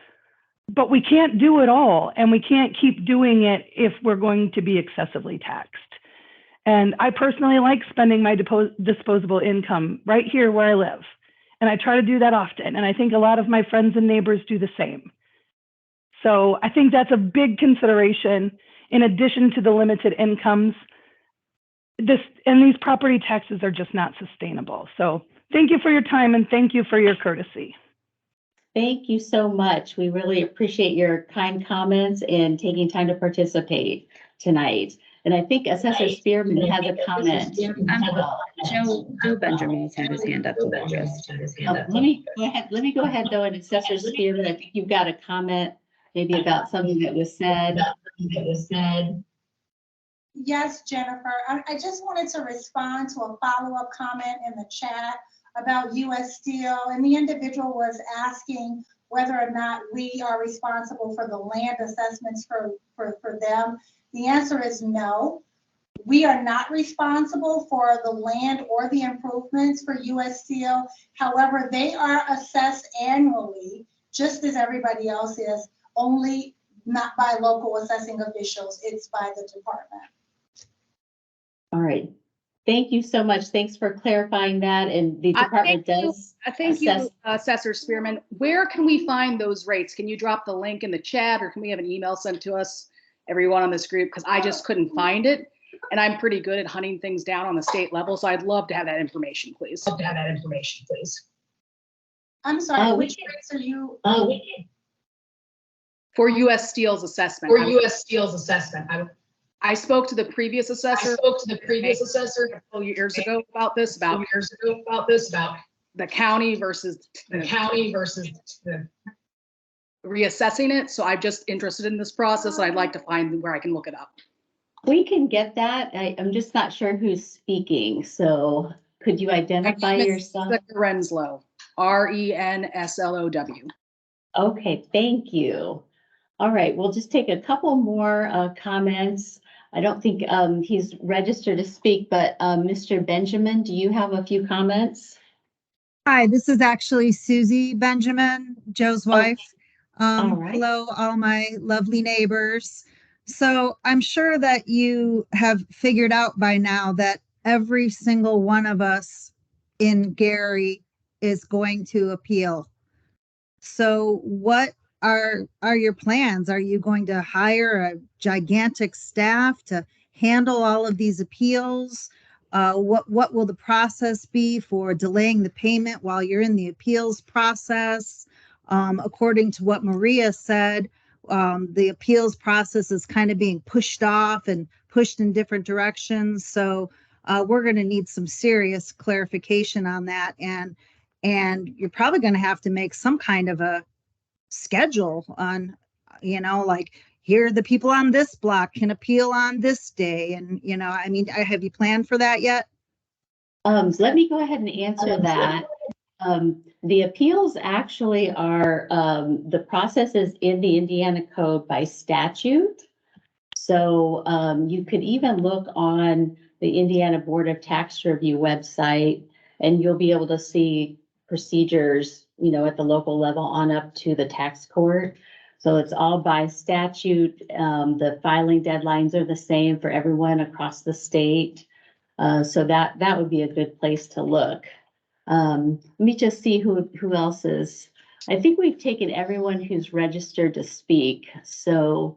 but we can't do it all, and we can't keep doing it if we're going to be excessively taxed. And I personally like spending my disposable income right here where I live. And I try to do that often. And I think a lot of my friends and neighbors do the same. So I think that's a big consideration in addition to the limited incomes. These property taxes are just not sustainable. So thank you for your time and thank you for your courtesy. Thank you so much. We really appreciate your kind comments and taking time to participate tonight. And I think Assessor Spearman has a comment. Joe Benjamin's had his hand up. Let me go ahead though, and Assessor Spearman, I think you've got a comment maybe about something that was said. Yes, Jennifer, I just wanted to respond to a follow-up comment in the chat about US Steel, and the individual was asking whether or not we are responsible for the land assessments for them. The answer is no. We are not responsible for the land or the improvements for US Steel. However, they are assessed annually, just as everybody else is, only not by local assessing officials, it's by the department. All right. Thank you so much. Thanks for clarifying that. And the department does. Thank you, Assessor Spearman. Where can we find those rates? Can you drop the link in the chat, or can we have an email sent to us, everyone on this group? Because I just couldn't find it. And I'm pretty good at hunting things down on the state level. So I'd love to have that information, please. I'm sorry, which rates are you? For US Steel's assessment. I spoke to the previous assessor. A couple years ago about the county versus reassessing it. So I'm just interested in this process, and I'd like to find where I can look it up. We can get that. I'm just not sure who's speaking. So could you identify yourself? Renslow, RENSLOW. Okay, thank you. All right, we'll just take a couple more comments. I don't think he's registered to speak, but Mr. Benjamin, do you have a few comments? Hi, this is actually Susie Benjamin, Joe's wife. All right. Hello, all my lovely neighbors. So I'm sure that you have figured out by now that every single one of us in Gary is going to appeal. So what are your plans? Are you going to hire a gigantic staff to handle all of these appeals? What will the process be for delaying the payment while you're in the appeals process? According to what Maria said, the appeals process is kind of being pushed off and pushed in different directions. So we're going to need some serious clarification on that. And you're probably going to have to make some kind of a schedule on, like, here are the people on this block can appeal on this day. And, I mean, have you planned for that yet? Let me go ahead and answer that. The appeals actually are, the process is in the Indiana Code by statute. So you could even look on the Indiana Board of Tax Review website, and you'll be able to see procedures, at the local level on up to the tax court. So it's all by statute. The filing deadlines are the same for everyone across the state. So that would be a good place to look. Let me just see who else is. I think we've taken everyone who's registered to speak. So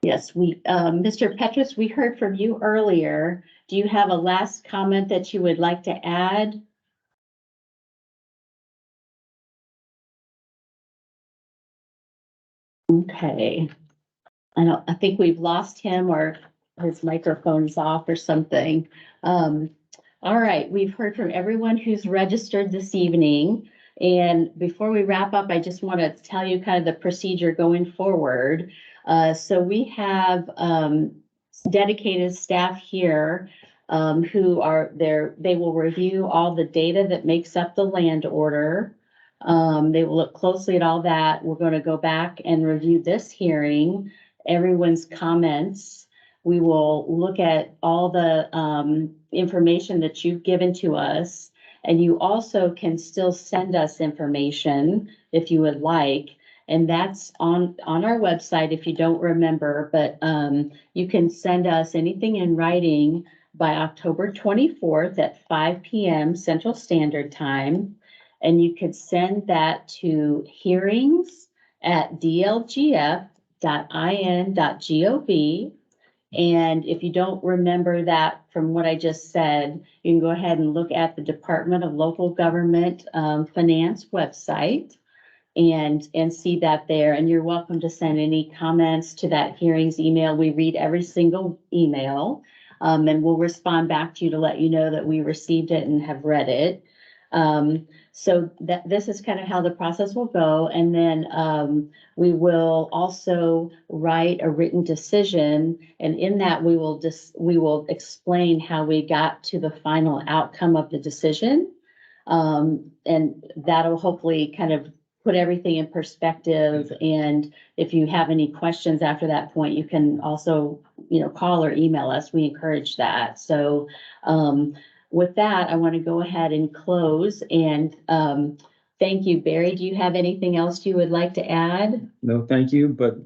yes, Mr. Petrus, we heard from you earlier. Do you have a last comment that you would like to add? Okay. I think we've lost him, or his microphone's off or something. All right, we've heard from everyone who's registered this evening. And before we wrap up, I just want to tell you kind of the procedure going forward. So we have dedicated staff here who are there. They will review all the data that makes up the land order. They will look closely at all that. We're going to go back and review this hearing, everyone's comments. We will look at all the information that you've given to us, and you also can still send us information if you would like. And that's on our website if you don't remember, but you can send us anything in writing by October 24th at 5 p.m. Central Standard Time. And you could send that to hearings@dlgf.in.gov. And if you don't remember that from what I just said, you can go ahead and look at the Department of Local Government Finance website and see that there. And you're welcome to send any comments to that hearings email. We read every single email, and we'll respond back to you to let you know that we received it and have read it. So this is kind of how the process will go. And then we will also write a written decision. And in that, we will explain how we got to the final outcome of the decision. And that'll hopefully kind of put everything in perspective. And if you have any questions after that point, you can also, call or email us. We encourage that. So, with that, I want to go ahead and close and thank you, Barry. Do you have anything else you would like to add? No, thank you, but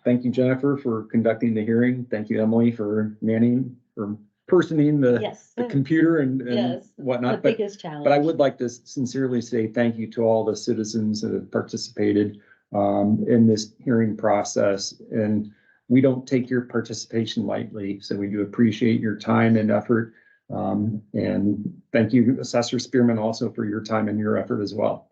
thank you, Jennifer, for conducting the hearing. Thank you, Emily, for manning or personing the computer and Yes, whatnot. the biggest challenge. But I would like to sincerely say thank you to all the citizens that have participated in this hearing process. And we don't take your participation lightly, so we do appreciate your time and effort. And thank you, Assessor Spearman, also for your time and your effort as well.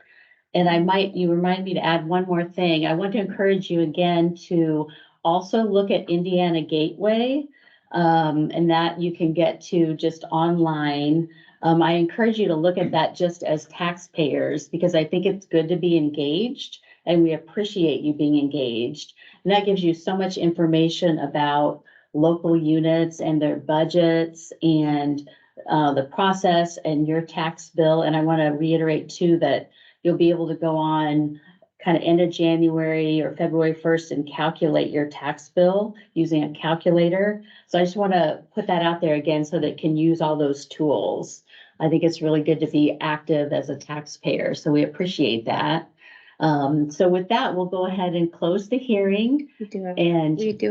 And you remind me to add one more thing. I want to encourage you again to also look at Indiana Gateway, and that you can get to just online. I encourage you to look at that just as taxpayers, because I think it's good to be engaged and we appreciate you being engaged. And that gives you so much information about local units and their budgets and the process and your tax bill. And I want to reiterate too that you'll be able to go on kind of end of January or February 1st and calculate your tax bill using a calculator. So I just want to put that out there again so that it can use all those tools. I think it's really good to be active as a taxpayer. So we appreciate that. So with that, we'll go ahead and close the hearing. We do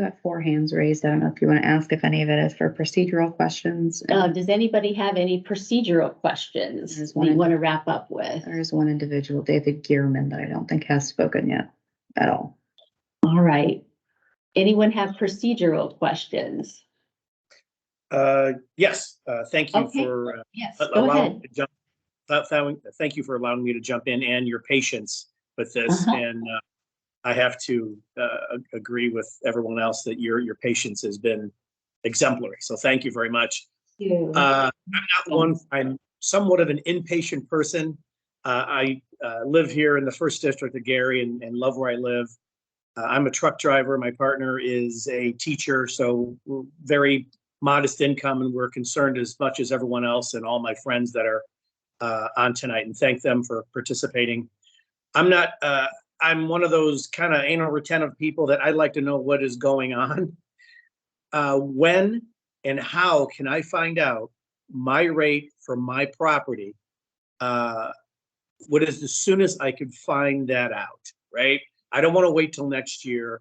have 4 hands raised. I don't know if you want to ask if any of it is for procedural questions. Does anybody have any procedural questions that you want to wrap up with? There's one individual, David Gearman, that I don't think has spoken yet at all. All right. Anyone have procedural questions? Yes. Thank you for yes, go ahead. Thank you for allowing me to jump in and your patience with this. And I have to agree with everyone else that your patience has been exemplary. So thank you very much. I'm somewhat of an impatient person. I live here in the 1st District of Gary and love where I live. I'm a truck driver. My partner is a teacher, so we're very modest income, and we're concerned as much as everyone else and all my friends that are on tonight, and thank them for participating. I'm one of those kind of anal retentive people that I'd like to know what is going on. When and how can I find out my rate for my property? What is the soonest I could find that out, right? I don't want to wait till next year.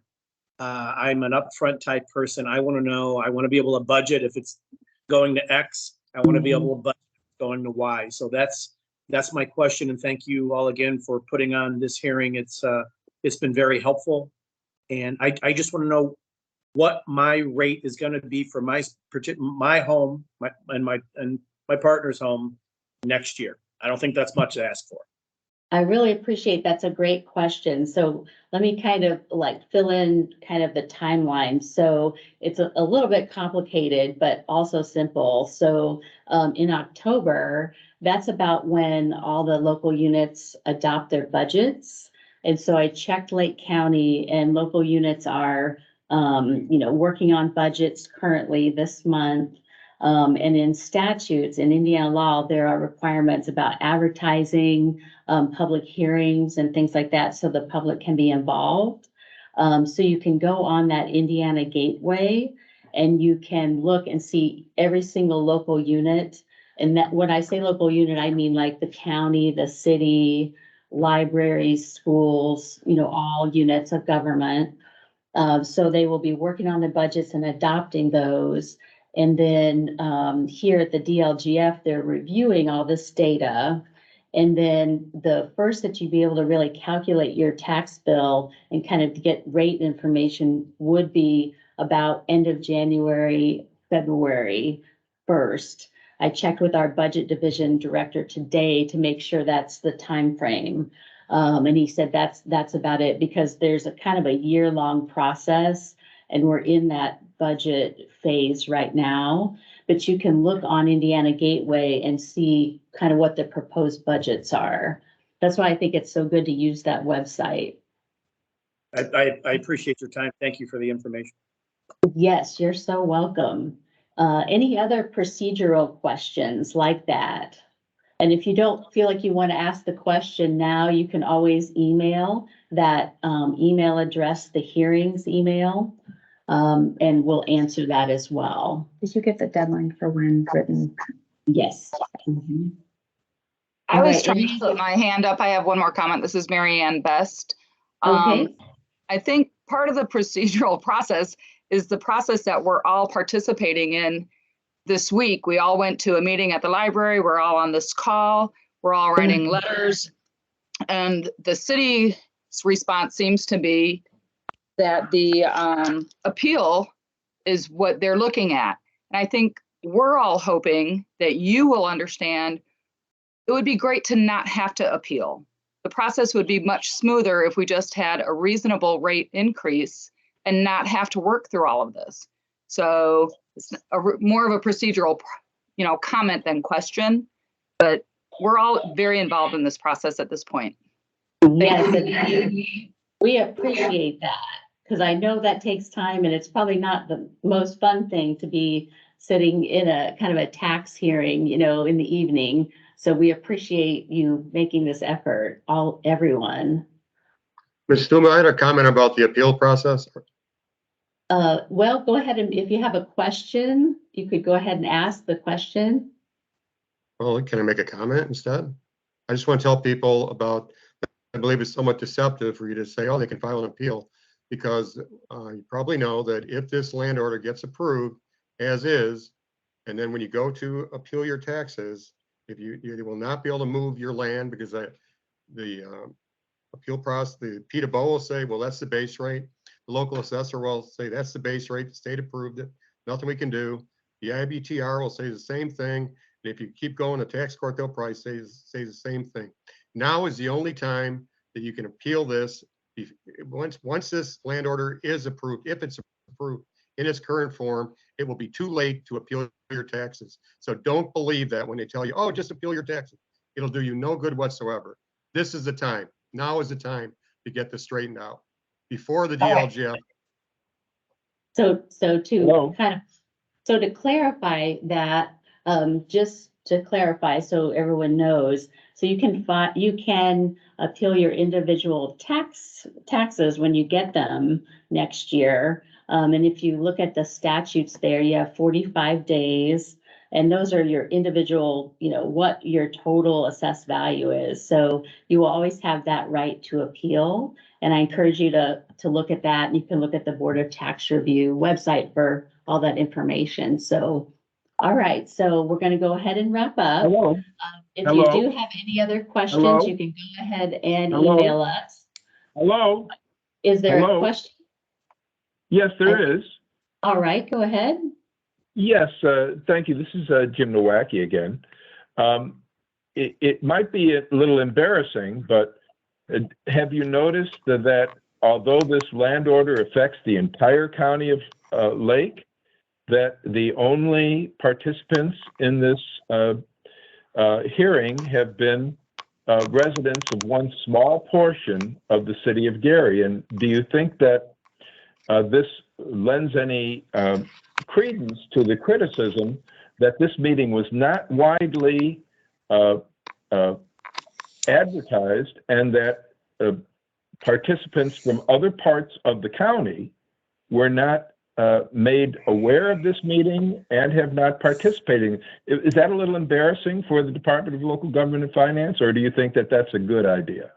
I'm an upfront type person. I want to know, I want to be able to budget if it's going to X. I want to be able to budget going to Y. So that's my question. And thank you all again for putting on this hearing. It's been very helpful. And I just want to know what my rate is going to be for my home and my partner's home next year. I don't think that's much to ask for. I really appreciate that's a great question. So let me kind of fill in kind of the timeline. So it's a little bit complicated, but also simple. So in October, that's about when all the local units adopt their budgets. And so I checked Lake County, and local units are, working on budgets currently this month. And in statutes, in Indiana law, there are requirements about advertising, public hearings and things like that, so the public can be involved. So you can go on that Indiana Gateway and you can look and see every single local unit. And that when I say local unit, I mean like the county, the city, libraries, schools, all units of government. So they will be working on the budgets and adopting those. And then here at the DLGF, they're reviewing all this data. And then the first that you'd be able to really calculate your tax bill and kind of get rate information would be about end of January, February 1st. I checked with our budget division director today to make sure that's the time frame. And he said that's about it, because there's a kind of a year-long process and we're in that budget phase right now. But you can look on Indiana Gateway and see kind of what the proposed budgets are. That's why I think it's so good to use that website. I appreciate your time. Thank you for the information. Yes, you're so welcome. Any other procedural questions like that? And if you don't feel like you want to ask the question now, you can always email that email address, the hearings email, and we'll answer that as well. Did you get the deadline for when written? Yes. I All was right, trying any- to put my hand up. I have one more comment. This is Mary Ann Best. Okay. I think part of the procedural process is the process that we're all participating in this week. We all went to a meeting at the library. We're all on this call. We're all writing letters. And the city's response seems to be that the appeal is what they're looking at. And I think we're all hoping that you will understand it would be great to not have to appeal. The process would be much smoother if we just had a reasonable rate increase and not have to work through all of this. So it's more of a procedural, comment than question, but we're all very involved in this process at this point. Yes, and we appreciate that, because I know that takes time and it's probably not the most fun thing to be sitting in a kind of a tax hearing, in the evening. So we appreciate you making this effort, everyone. Ms. Stuma, I had a comment about the appeal process. Well, go ahead, and if you have a question, you could go ahead and ask the question. Well, can I make a comment instead? I just want to tell people about, I believe it's somewhat deceptive for you to say, oh, they can file an appeal, because you probably know that if this land order gets approved as is, and then when you go to appeal your taxes, if you will not be able to move your land, because the appeal process, the PETA will say, well, that's the base rate. The local assessor will say that's the base rate. The state approved it. Nothing we can do. The IBTR will say the same thing. And if you keep going to tax court, they'll probably say the same thing. Now is the only time that you can appeal this. Once this land order is approved, if it's approved in its current form, it will be too late to appeal your taxes. So don't believe that when they tell you, oh, just appeal your taxes. It'll do you no good whatsoever. This is the time. Now is the time to get this straightened out before the DLGF. So to clarify that, just to clarify, so everyone knows, so you can appeal your individual taxes when you get them next year. And if you look at the statutes there, you have 45 days, and those are your individual, what your total assessed value is. So you will always have that right to appeal. And I encourage you to look at that. And you can look at the Board of Tax Review website for all that information. So, all right, so we're going to go ahead and wrap up. Hello. If Hello. you do have any other questions, Hello. you can go ahead and Hello. email us. Hello. Is there Hello. a question? Yes, there is. All right, go ahead. Yes, thank you. This is Jim Nowacki again. It might be a little embarrassing, but have you noticed that although this land order affects the entire county of Lake, that the only participants in this hearing have been residents of one small portion of the city of Gary? And do you think that this lends any credence to the criticism that this meeting was not widely advertised, and that participants from other parts of the county were not made aware of this meeting and have not participated? Is that a little embarrassing for the Department of Local Government and Finance, or do you think that that's a good idea?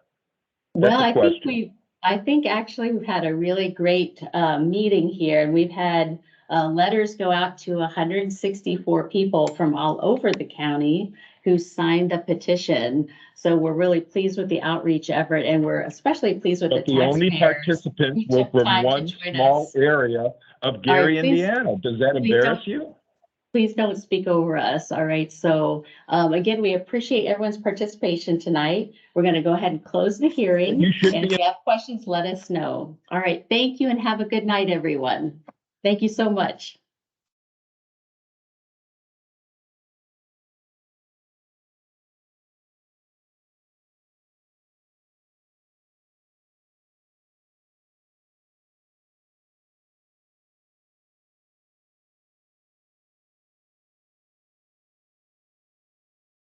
Well, a I think question. I think actually we've had a really great meeting here, and we've had letters go out to 164 people from all over the county who signed the petition. So we're really pleased with the outreach effort, and we're especially pleased with the But the only taxpayers. participants who were took from time to one join small us. area of Gary, Indiana. Does that please embarrass don't- you? Please don't speak over us. All right. So again, we appreciate everyone's participation tonight. We're going to go ahead and close the hearing. You should And if be- you have questions, let us know. All right. Thank you and have a good night, everyone. Thank you so much.